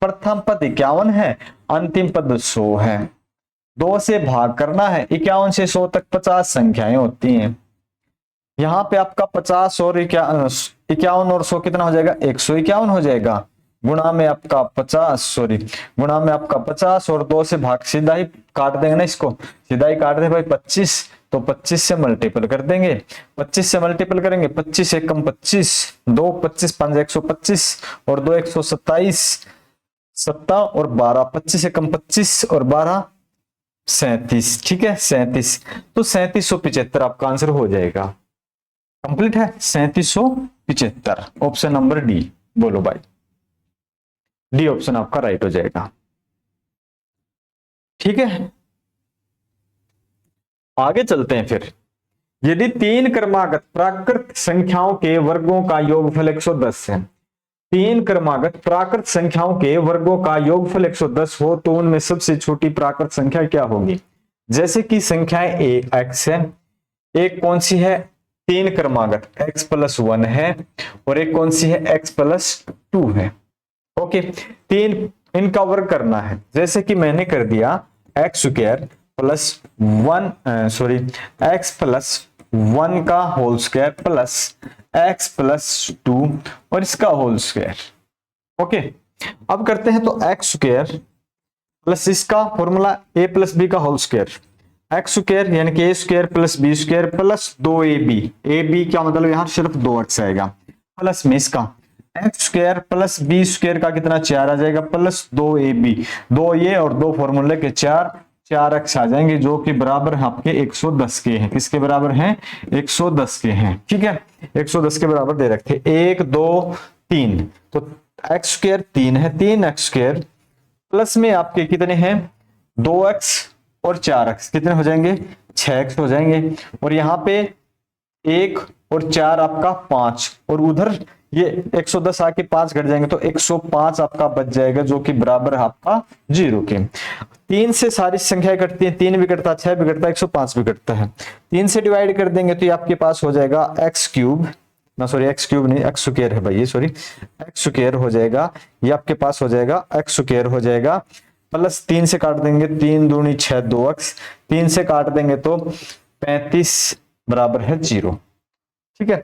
[SPEAKER 1] प्रथम पद 51 है, अंतिम पद 100 है, 2 से भाग करना है। 51 से 100 तक 50 संख्याएं होती हैं, यहाँ पे आपका 50 और 51 और 100 कितना हो जाएगा? 151 हो जाएगा, गुणा में आपका 50 और 2 से भाग, सीधा ही काट देंगे ना, इसको सीधा ही काट दे भाई 25, तो 25 से मल्टीपल कर देंगे, 25 से मल्टीपल करेंगे, 25 एकम 25, 2 25 5 125 और 2 127, 7 और 12, 25 एकम 25 और 12 37, ठीक है 37, तो 3775 आपका आंसर हो जाएगा। कंप्लीट है 3775, ऑप्शन नंबर डी। बोलो भाई, डी ऑप्शन आपका राइट हो जाएगा, ठीक है। आगे चलते हैं फिर। यदि 3 क्रमागत प्राकृत संख्याओं के वर्गों का योगफल 110 है, 3 क्रमागत प्राकृत संख्याओं के वर्गों का योगफल 110 हो, तो उनमें सबसे छोटी प्राकृत संख्या क्या होगी? जैसे कि संख्याएं x है, एक कौन सी है? 3 क्रमागत x प्लस 1 है, और एक कौन सी है? x प्लस 2 है, ओके। 3 इनका वर्ग करना है, जैसे कि मैंने कर दिया x square plus 1 x plus 1 का whole square plus x plus 2 और इसका होल स्क्वायर। ओके, अब करते हैं तो एक्स स्क्वायर प्लस इसका फॉर्मूला a प्लस बी का होल स्क्वायर, एक्स स्क्वायर यानी कि A square plus B square plus 2ab, A B क्या मतलब यहां सिर्फ 2x आएगा, प्लस में इसका X square plus B square का कितना 4 आ जाएगा प्लस 2ab, 2 ये और 2 फॉर्मूले के 4x आ जाएंगे जो कि बराबर है आपके 110 के हैं। किसके बराबर हैं? 110 के हैं। ठीक है, 110 के बराबर दे रखे 1 2 3, तो एक्स स्क्वायर 3 है, 3x स्क्वायर प्लस में आपके कितने हैं 2x और 4x, कितने हो जाएंगे 6x हो जाएंगे, और यहां पे 1 और 4 आपका 5, और उधर ये 110 आके 5 घट जाएंगे तो 105 आपका बच जाएगा जो कि बराबर है आपका 0 के। 3 से सारी संख्याएं कटती हैं, 3 भी कटता है, 6 भी कटता है, 105 भी कटता है। 3 से डिवाइड कर देंगे तो ये आपके पास हो जाएगा एक्स क्यूब, ना सॉरी एक्स क्यूब नहीं, एक्स स्क्वायर है भाई ये, सॉरी एक्स स्क्वायर हो जाएगा, ये आपके पास हो जाएगा एक्स स्क्वायर हो जाएगा प्लस 3 से काट देंगे 3 दूनी 6 2x, 3 से काट देंगे तो 35 बराबर है 0। ठीक है,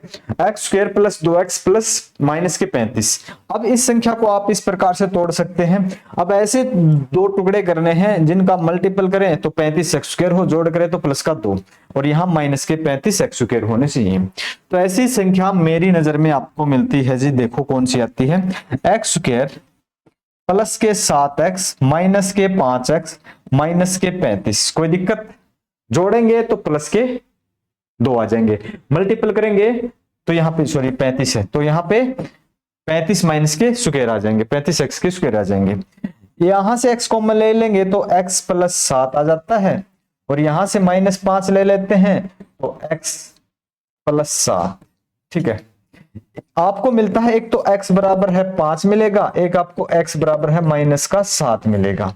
[SPEAKER 1] x square plus 2x plus minus के 35। अब इस संख्या को आप इस प्रकार से तोड़ सकते हैं। अब ऐसे दो टुकड़े करने हैं जिनका मल्टीपल करें तो 35 एक्स स्क्वायर हो, जोड़ करें तो प्लस का 2, और यहां माइनस के 35 एक्स स्क्वायर होने चाहिए। तो ऐसी संख्या मेरी नजर में आपको मिलती है जी, देखो कौन सी आती है, एक्स स्क्वायर प्लस के 7x माइनस के 5x माइनस के 35। कोई दिक्कत? जोड़ेंगे तो प्लस के 2 आ जाएंगे, मल्टीपल करेंगे तो यहाँ पे सॉरी 35 है तो यहाँ पे 35 माइनस के स्क्वायर आ जाएंगे, 35x के स्क्वायर आ जाएंगे। यहां से x कॉमन ले लेंगे तो x प्लस 7 आ जाता है, और यहां से माइनस 5 ले लेते हैं तो x प्लस 7। ठीक है, आपको मिलता है एक तो x बराबर है 5 मिलेगा, एक आपको x बराबर है माइनस का 7 मिलेगा।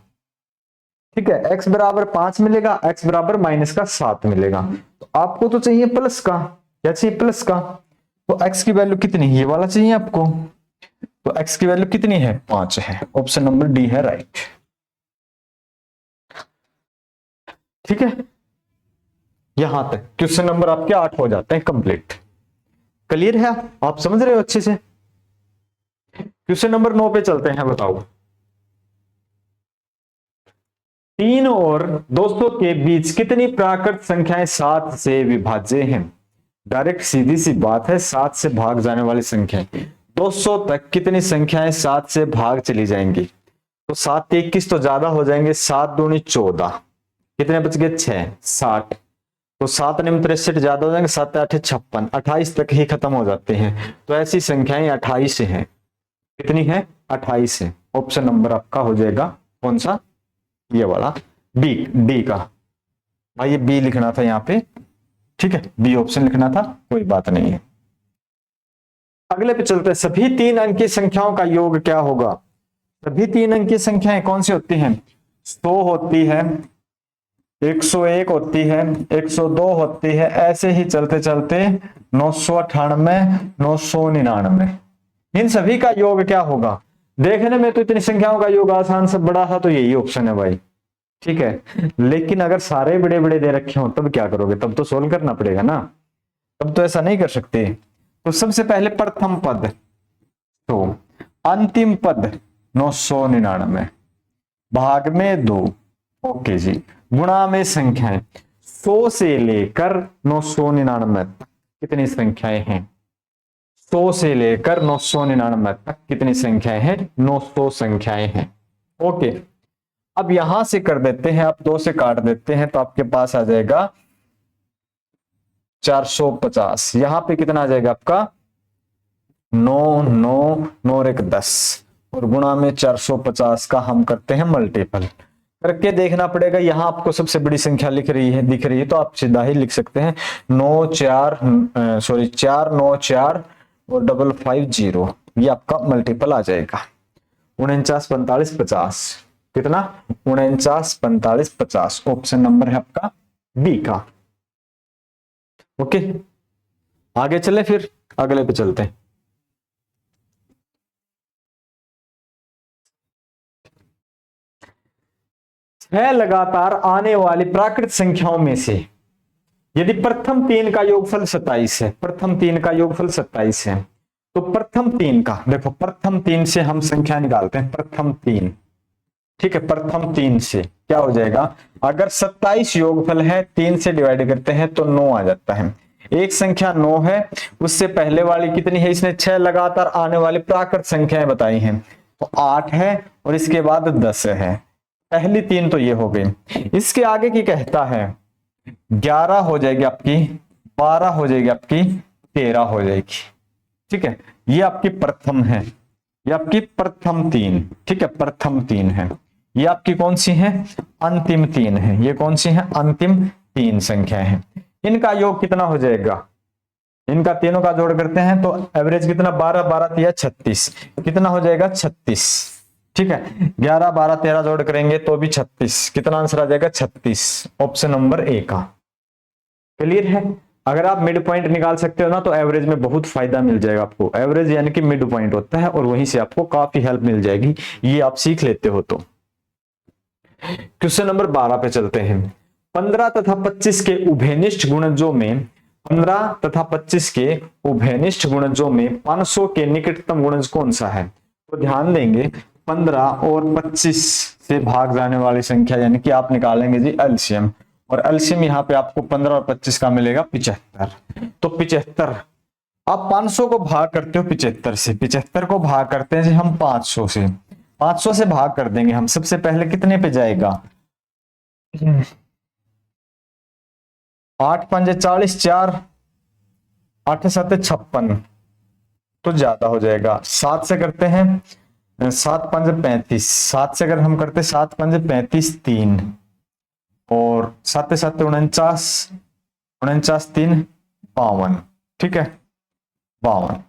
[SPEAKER 1] ठीक है, x बराबर 5 मिलेगा, x बराबर माइनस का 7 मिलेगा। तो आपको तो चाहिए प्लस का, क्या चाहिए प्लस का, तो x की वैल्यू कितनी, ये वाला चाहिए आपको, तो x की वैल्यू कितनी है 5 है, ऑप्शन नंबर डी है राइट। ठीक है, यहां तक क्वेश्चन नंबर आपके 8 हो जाते हैं कंप्लीट। क्लियर है, आप समझ रहे हो अच्छे से। क्वेश्चन नंबर 9 पे चलते हैं, बताओ 3 और 200 के बीच कितनी प्राकृत संख्याएं 7 से विभाज्य हैं? डायरेक्ट सीधी सी बात है, 7 से भाग जाने वाली संख्याएं 200 तक कितनी संख्याएं 7 से भाग चली जाएंगी, तो 7 के 21 तो ज्यादा हो जाएंगे, 7 दूनी 14, कितने बच गए 6 60, तो 7 निम्न 63 ज्यादा हो जाएंगे, 7 8 56, 28 तक ही खत्म हो जाते हैं। तो ऐसी संख्याएं 28 हैं, कितनी है 28 है। ऑप्शन नंबर आपका हो जाएगा कौन सा, ये वाला बी, डी का। भाई ये बी लिखना था यहाँ पे, ठीक है बी ऑप्शन लिखना था, कोई बात नहीं है। अगले पे चलते हैं, सभी 3 अंकीय संख्याओं का योग क्या होगा? सभी 3 अंकीय संख्याएं कौन सी होती हैं? 100 होती है, 101 होती है, 102 होती है, ऐसे ही चलते चलते 998 999, इन सभी का योग क्या होगा? देखने में तो इतनी संख्याओं का योग आसान से बड़ा था तो यही ऑप्शन है भाई। ठीक है, लेकिन अगर सारे बड़े बड़े दे रखे हो तब क्या करोगे? तब तो सोल्व करना पड़ेगा ना, तब तो ऐसा नहीं कर सकते। तो सबसे पहले प्रथम पद तो अंतिम पद 999 भाग में 2, ओके जी, गुणा में संख्याएं 100 से लेकर 999 तक कितनी संख्याएं हैं? 100 से लेकर 999 तक कितनी संख्याएं हैं? 900 संख्याएं हैं। ओके, अब यहां से कर देते हैं, आप 2 से काट देते हैं तो आपके पास आ जाएगा 450, यहां पे कितना आ जाएगा आपका 9 9 9 और 1 10, और गुणा में 450 का हम करते हैं मल्टीपल करके देखना पड़ेगा। यहां आपको सबसे बड़ी संख्या दिख रही है तो आप सीधा ही लिख सकते हैं 4 9 4 और 550, ये आपका मल्टीपल आ जाएगा 49 45 50, कितना 49 45 50, ऑप्शन नंबर है आपका बी का। ओके, आगे चले, फिर अगले पे चलते हैं। छह लगातार आने वाली प्राकृत संख्याओं में से यदि प्रथम तीन का योगफल 27 है, प्रथम तीन का योगफल 27 है, तो प्रथम तीन का देखो, प्रथम तीन से हम संख्या निकालते हैं, प्रथम तीन, ठीक है, प्रथम तीन से क्या हो जाएगा, अगर 27 योगफल है, 3 से डिवाइड करते हैं तो 9 आ जाता है। एक संख्या 9 है, उससे पहले वाली कितनी है, इसने 6 लगातार आने वाली प्राकृत संख्याएं बताई हैं, तो 8 है और इसके बाद 10 है। पहली तीन तो ये हो गई। इसके आगे की कहता है 11 हो जाएगी आपकी, 12 हो जाएगी आपकी, 13 हो जाएगी, ठीक है। ये आपकी प्रथम है, ये आपकी प्रथम तीन, ठीक है, प्रथम तीन है। ये आपकी कौन सी है, अंतिम तीन है। ये कौन सी है, अंतिम तीन संख्या है। इनका योग कितना हो जाएगा, इनका तीनों का जोड़ करते हैं तो एवरेज कितना, 12 12 या 36, कितना हो जाएगा 36, ठीक है। 11 12 13 जोड़ करेंगे तो भी 36, कितना आंसर आ जाएगा 36, ऑप्शन नंबर ए का। क्लियर है। अगर आप मिड पॉइंट निकाल सकते हो ना तो एवरेज में बहुत फायदा मिल जाएगा आपको। एवरेज यानी कि मिड पॉइंट होता है और वहीं से आपको काफी हेल्प मिल जाएगी, ये आप सीख लेते हो तो। क्वेश्चन नंबर 12 पे चलते हैं। 15 तथा 25 के उभयनिष्ठ गुणजों में, 15 तथा 25 के उभयनिष्ठ गुणजों में 500 के निकटतम गुणज कौन सा है। तो ध्यान देंगे 15 और 25 से भाग जाने वाली संख्या यानी कि आप निकालेंगे जी एलसीएम, और एलसीएम यहाँ पे आपको 15 और 25 का मिलेगा 75। तो 75 आप 500 को भाग करते हो 75 से, 75 को भाग करते हैं जी हम 500 से, 500 से भाग कर देंगे हम। सबसे पहले कितने पे जाएगा, 8 5 40, 4 8 7 56, तो ज्यादा हो जाएगा। 7 से करते हैं, 7 5 35, 7 से अगर हम करते 7 5 35 3, और 7 7 49, 49 3 52, ठीक है 52।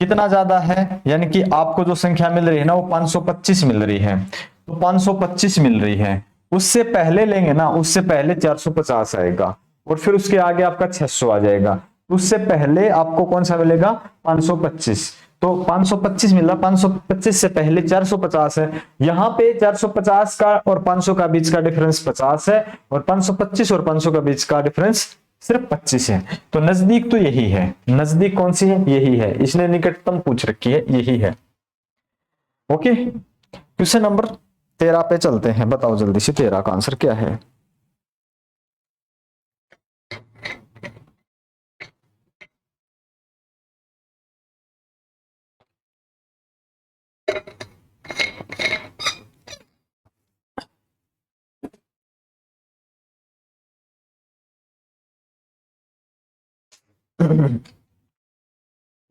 [SPEAKER 1] कितना ज्यादा है, यानी कि आपको जो संख्या मिल रही है ना वो 525 मिल रही है, तो 525 मिल रही है। उससे पहले लेंगे ना, उससे पहले 450 आएगा और फिर उसके आगे आपका 600 आ जाएगा। उससे पहले आपको कौन सा मिलेगा, 525। तो 525 मिल रहा, 525 से पहले 450 है। यहाँ पे 450 का और 500 का बीच का डिफरेंस 50 है, और 525 और 500 का बीच का डिफरेंस सिर्फ 25 है। तो नजदीक तो यही है, नजदीक कौन सी है, यही है। इसने निकटतम पूछ रखी है, यही है। ओके, क्वेश्चन नंबर 13 पे चलते हैं। बताओ जल्दी से 13 का आंसर क्या है।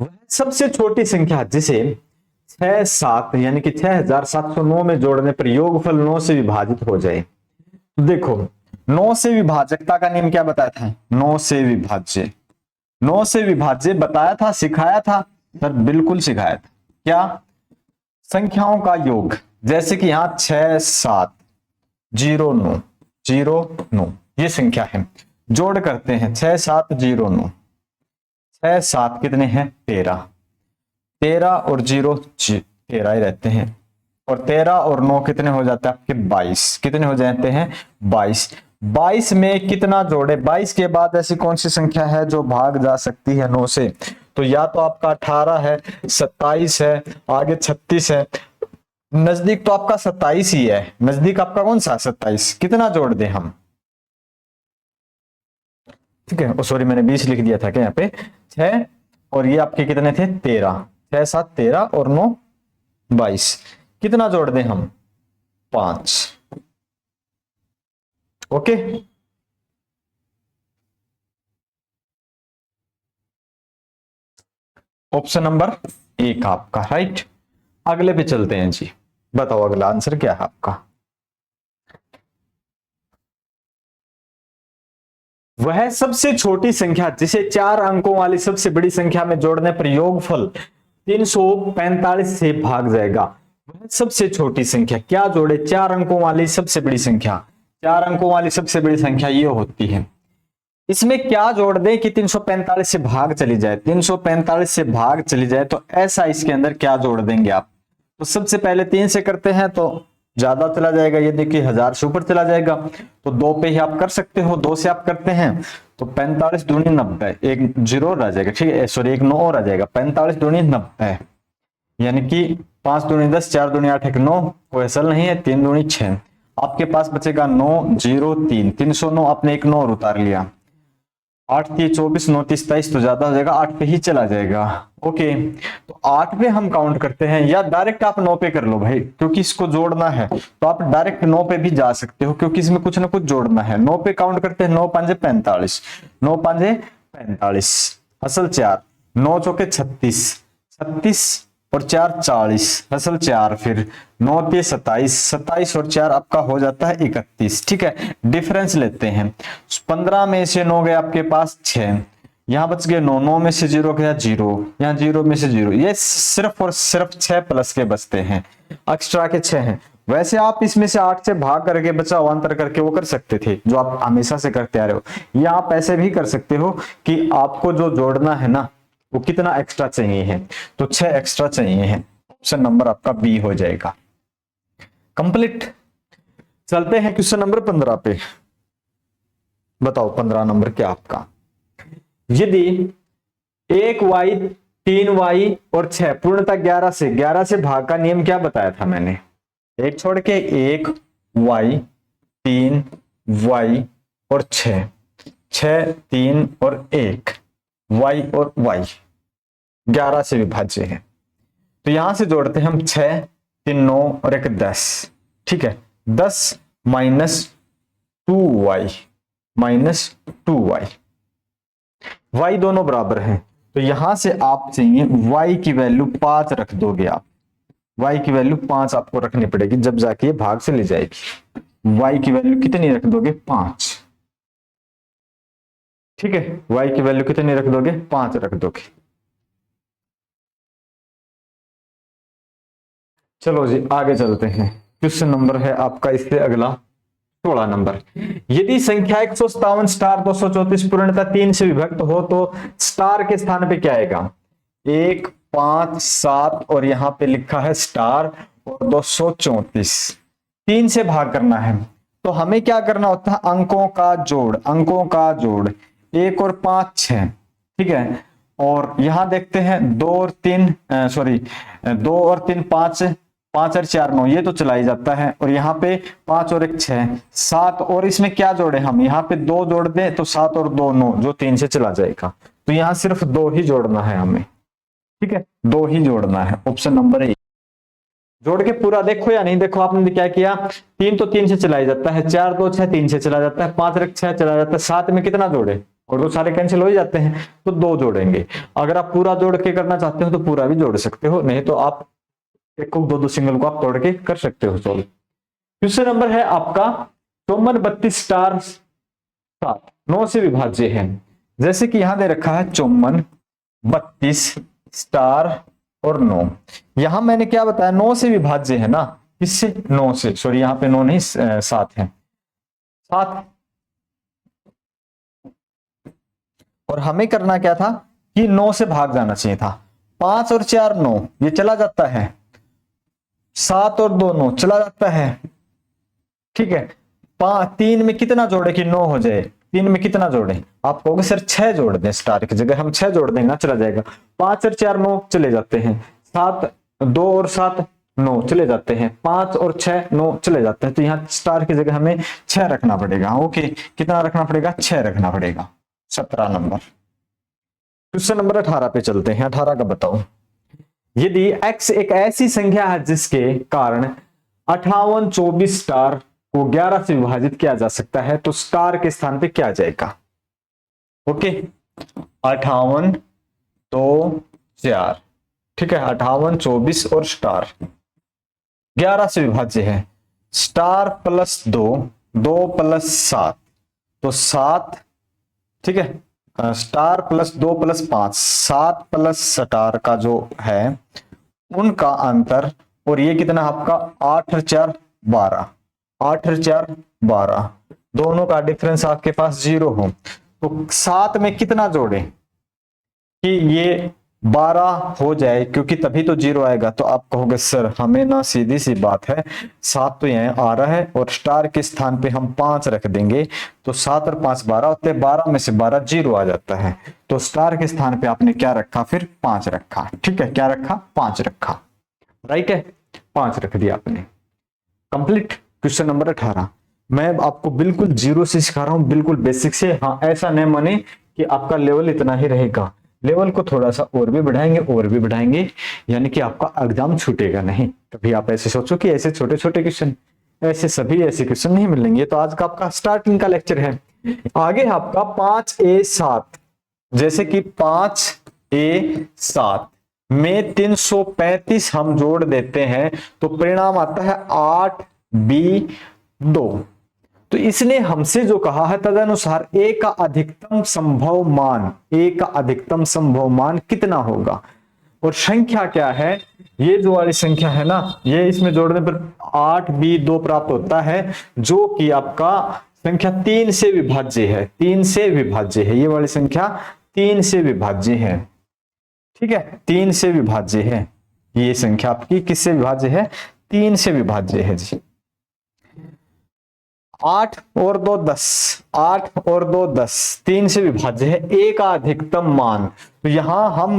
[SPEAKER 1] वह सबसे छोटी संख्या जिसे 6 7 यानी कि 6709 में जोड़ने पर योगफल 9 से विभाजित हो जाए। तो देखो 9 से विभाजकता का नियम क्या बताया था, 9 से विभाज्य, 9 से विभाज्य बताया था, सिखाया था सर, बिल्कुल सिखाया था। क्या, संख्याओं का योग, जैसे कि यहां 6 7 0 9 0 9 ये संख्या है, जोड़ करते हैं 6 7 0 9, 6 7 कितने हैं 13, 13 और 0 13 ही रहते हैं, और 13 और 9 कितने हो जाते हैं आपके 22, कितने हो जाते हैं 22। 22 में कितना जोड़े, 22 के बाद ऐसी कौन सी संख्या है जो भाग जा सकती है 9 से, तो या तो आपका 18 है, 27 है, आगे 36 है। नजदीक तो आपका 27 ही है, नजदीक आपका कौन सा 27, कितना जोड़ दे हम, ठीक है, सॉरी मैंने 20 लिख दिया था क्या यहाँ पे, 6 और ये आपके कितने थे 13, 6 7 13 और 9 22, कितना जोड़ दें हम 5। ओके, ऑप्शन नंबर 1 आपका राइट। अगले पे चलते हैं जी, बताओ अगला आंसर क्या है आपका। वह सबसे छोटी संख्या जिसे 4 अंकों वाली सबसे बड़ी संख्या में जोड़ने पर योगफल 345 से भाग जाएगा। वह सबसे छोटी संख्या क्या जोड़े, 4 अंकों वाली सबसे बड़ी संख्या, 4 अंकों वाली सबसे बड़ी संख्या ये होती है। इसमें क्या जोड़ दें कि 345 से भाग चली जाए, 345 से भाग चली जाए तो ऐसा इसके अंदर क्या जोड़ देंगे आप। तो सबसे पहले 3 से करते हैं तो ज्यादा चला जाएगा, ये देखिए 1000 से ऊपर चला जाएगा, तो 2 पे ही आप कर सकते हो, 2 से आप करते हैं तो 45 दूनी 90, एक जीरो रह जाएगा, ठीक है, सॉरी एक 9 और आ जाएगा, 45 दूनी 90, यानी कि 5 दूनी 10, 4 दूनी 8, एक 9, कोई असल नहीं है, 3 दूनी 6, आपके पास बचेगा 9 0 3, 309, आपने एक 9 और उतार लिया, 8 3 24, 9 30 27, तो ज्यादा हो जाएगा, 8 पे ही चला जाएगा। ओके, तो 8 पे हम काउंट करते हैं, या डायरेक्ट आप 9 पे कर लो भाई, क्योंकि इसको जोड़ना है तो आप डायरेक्ट 9 पे भी जा सकते हो, क्योंकि इसमें कुछ ना कुछ जोड़ना है। 9 पे काउंट करते हैं, 9 5 45, 9 5 45, असल 4, 9 चौके 36, 36 और 4 40, असल 4, फिर 9 3 27, 27 और 4 आपका हो जाता है 31, ठीक है। डिफरेंस लेते हैं, 15 में से 9 गए आपके पास 6, यहां बच गए 9, 9 में से 0 गया 0, यहाँ 0 में से 0, ये सिर्फ और सिर्फ 6 प्लस के बचते हैं, एक्स्ट्रा के 6 हैं। वैसे आप इसमें से 8 से भाग करके बचा अंतर करके वो कर सकते थे, जो आप हमेशा से करते आ रहे हो, या आप ऐसे भी कर सकते हो कि आपको जो जोड़ना है ना वो कितना एक्स्ट्रा चाहिए है, तो 6 एक्स्ट्रा चाहिए है, ऑप्शन नंबर आपका बी हो जाएगा। कंप्लीट। चलते हैं क्वेश्चन नंबर 15 पे। बताओ 15 नंबर क्या आपका, यदि 1y 3y और 6 पूर्णतः 11 से भाग का नियम क्या बताया था मैंने, एक छोड़ के 1y 3y और 6, 6 3 और 1 y और y 11 से विभाज्य है, तो यहां से जोड़ते हैं हम 6 3 9 और एक 10, ठीक है, 10 minus 2y minus 2y, y दोनों बराबर हैं, तो यहां से आप चाहिए y की वैल्यू 5 रख दोगे आप, y की वैल्यू 5 आपको रखनी पड़ेगी, जब जाके ये भाग से ले जाएगी। y की वैल्यू कितनी रख दोगे, 5, ठीक है, y की वैल्यू कितनी रख दोगे, 5 रख दोगे। चलो जी आगे चलते हैं, क्वेश्चन नंबर है आपका इससे अगला 16 नंबर, यदि संख्या 157 स्टार 234 पूर्णतः 3 से विभक्त हो तो स्टार के स्थान पे क्या आएगा, 1 5 7 और यहां पे लिखा है स्टार और 234, 3 से भाग करना है, तो हमें क्या करना होता है, अंकों का जोड़, अंकों का जोड़, 1 और 5 6, ठीक है, और यहां देखते हैं 2 और 3 सॉरी 2 और 3 5, 5 और 4 9, ये तो चला ही जाता है, और यहाँ पे 5 और 1 6 7, और इसमें क्या जोड़े हम, यहाँ पे 2 जोड़ दें तो 7 और 2 9, जो 3 से चला जाएगा, तो यहाँ सिर्फ 2 ही जोड़ना है हमें, ठीक है, 2 ही जोड़ना है, ऑप्शन नंबर ए। जोड़ के पूरा देखो या नहीं देखो, आपने क्या किया, 3 तो 3 से चला ही जाता है, 4 2 6 3 से चला जाता है, 5 1 6 चला जाता है, 7 में कितना जोड़े, और तो सारे कैंसिल हो ही जाते हैं, तो 2 जोड़ेंगे। अगर आप पूरा जोड़ के करना चाहते हो तो पूरा भी जोड़ सकते हो, नहीं तो आप एक को 2 2 सिंगल को आप तोड़ के कर सकते हो सॉल्व। क्वेश्चन नंबर है आपका 54 32 स्टार 7 9 से विभाज्य है, जैसे कि यहां दे रखा है 54 32 स्टार और 9, यहां मैंने क्या बताया, 9 से विभाज्य है ना, किससे, 9 से, सॉरी यहां पे 9 नहीं 7 है, 7, और हमें करना क्या था कि 9 से भाग जाना चाहिए था, 5 और 4 9, ये चला जाता है, 7 और 2 9 चला जाता है, ठीक है, 3 में कितना जोड़े कि 9 हो जाए, 3 में कितना जोड़े, आप कहोगे सर 6 जोड़ दें, स्टार की जगह हम 6 जोड़ देंगे ना, चला जाएगा, 5 और 4 9 चले जाते हैं, 7 2 और 7 9 चले जाते हैं, 5 और 6 9 चले जाते हैं, तो यहाँ स्टार की जगह हमें 6 रखना पड़ेगा। ओके, कितना रखना पड़ेगा, 6 रखना पड़ेगा। 17 नंबर। क्वेश्चन नंबर 18 पे चलते हैं। 18 का बताओ, यदि x एक ऐसी संख्या है जिसके कारण 58 24 स्टार को 11 से विभाजित किया जा सकता है, तो स्टार के स्थान पे क्या जाएगा। ओके, 58 तो 4, ठीक है, 58 24 और स्टार 11 से विभाज्य है, स्टार प्लस 2 2 प्लस 7 तो 7, ठीक है, star plus 2 plus 5 7 plus star का जो है उनका अंतर, और ये कितना आपका 8 और 4 12, 8 और 4 12, दोनों का डिफरेंस आपके पास 0 हो, तो 7 में कितना जोड़े कि ये 12 हो जाए, क्योंकि तभी तो 0 आएगा। तो आप कहोगे सर हमें ना सीधी सी बात है, 7 तो यहाँ आ रहा है और स्टार के स्थान पे हम 5 रख देंगे, तो 7 और 5 12 होते हैं, 12 में से 12 0 आ जाता है। तो स्टार के स्थान पे आपने क्या रखा, फिर 5 रखा। ठीक है, क्या रखा, 5 रखा, राइट है, 5 रख दिया आपने। कंप्लीट। Question number 18। मैं आपको बिल्कुल जीरो से सिखा रहा हूं, बिल्कुल बेसिक से। हाँ, ऐसा नहीं माने कि आपका लेवल इतना ही रहेगा, लेवल को थोड़ा सा और भी बढ़ाएंगे, और भी बढ़ाएंगे, यानी कि आपका एग्जाम छूटेगा नहीं। कभी आप ऐसे सोचो कि ऐसे छोटे छोटे क्वेश्चन, ऐसे सभी ऐसे क्वेश्चन नहीं मिलेंगे। तो आज का आपका स्टार्टिंग का लेक्चर है। आगे आपका 5a7, जैसे कि 5a7 में 335 हम जोड़ देते हैं तो परिणाम आता है 8b2। तो इसने हमसे जो कहा है तदनुसार a का अधिकतम संभव मान, a का अधिकतम संभव मान कितना होगा, और संख्या क्या है, ये जो वाली संख्या है ना, ये इसमें जोड़ने पर 8b2 प्राप्त होता है, जो कि आपका संख्या 3 से विभाज्य है, 3 से विभाज्य है। ये वाली संख्या 3 से विभाज्य है। ठीक है, 3 से विभाज्य है। ये संख्या आपकी किससे विभाज्य है, 3 से विभाज्य है जी। 8 और 2 10, 8 और 2 10, 3 से विभाज्य है। a का अधिकतम मान, तो यहां हम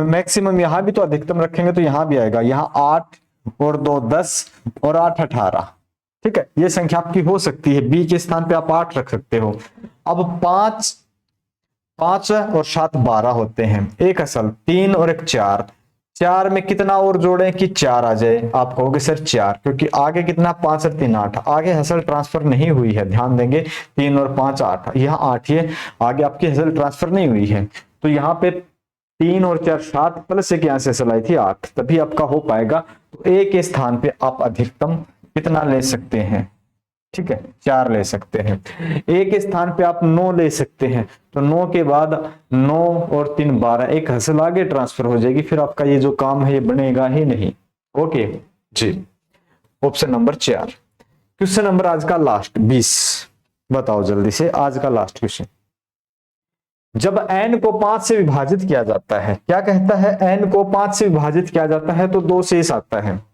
[SPEAKER 1] मैक्सिमम, यहां भी तो अधिकतम रखेंगे तो यहां भी आएगा। यहां 8 और 2 10 और 8 18। ठीक है, ये संख्या आपकी हो सकती है, b के स्थान पे आप 8 रख सकते हो। अब 5 और 7 12 होते हैं, एक असल 3 और एक 4, 4 में कितना और जोड़ें कि 4 आ जाए। आप कहोगे सर 4, क्योंकि आगे कितना 5 और 3 8, आगे हसल ट्रांसफर नहीं हुई है, ध्यान देंगे। 3 और 5 8, यहाँ 8 ही है, आगे आपकी हसल ट्रांसफर नहीं हुई है। तो यहाँ पे 3 और 4 7 प्लस एक यहाँ से हसल आई थी 8, तभी आपका हो पाएगा। तो a के स्थान पे आप अधिकतम कितना ले सकते हैं, ठीक है 4 ले सकते हैं। a के स्थान पे आप 9 ले सकते हैं, तो 9 के बाद 9 और 3 12, एक हसल आगे ट्रांसफर हो जाएगी, फिर आपका ये जो काम है ये बनेगा ही नहीं। ओके जी, ऑप्शन नंबर 4। क्वेश्चन नंबर आज का लास्ट 20, बताओ जल्दी से आज का लास्ट क्वेश्चन। जब n को 5 से विभाजित किया जाता है, क्या कहता है, n को 5 से विभाजित किया जाता है तो 2 शेष आता है।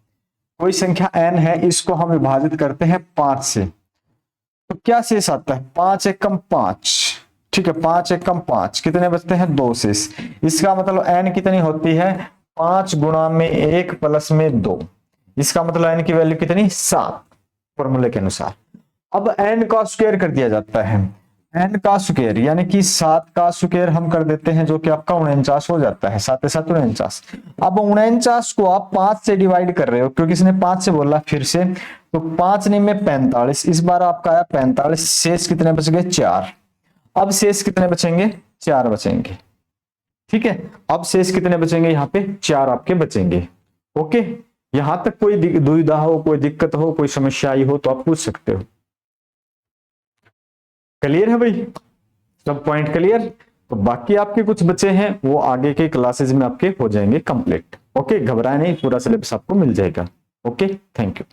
[SPEAKER 1] कोई संख्या n है, इसको हम विभाजित करते हैं 5 से, तो क्या शेष आता है, 5 एकम 5। ठीक है, 5 एकम 5, कितने बचते हैं, 2 शेष। इसका मतलब n कितनी होती है, 5 गुणा में 1 प्लस में 2, इसका मतलब n की वैल्यू कितनी, 7 फॉर्मूले के अनुसार। अब n का स्क्वायर कर दिया जाता है, n का स्क्वायर यानी कि 7 का स्क्वायर हम कर देते हैं, जो कि आपका 49 हो जाता है, 7 7 49। अब 49 को आप 5 से डिवाइड कर रहे हो, क्योंकि इसने 5 से बोला फिर से, तो 5 नहीं में 45, इस बार आपका आया 45, शेष कितने बच गए, 4। अब शेष कितने बचेंगे, 4 बचेंगे। ठीक है, अब शेष कितने बचेंगे, यहाँ पे 4 आपके बचेंगे। ओके, यहां तक कोई दुविधा हो, कोई दिक्कत हो, कोई समस्या आई हो तो आप पूछ सकते हो। क्लियर है भाई, सब पॉइंट क्लियर। तो बाकी आपके कुछ बचे हैं वो आगे के क्लासेस में आपके हो जाएंगे कंप्लीट। ओके, घबराए नहीं, पूरा सिलेबस आपको मिल जाएगा। Okay, thank you.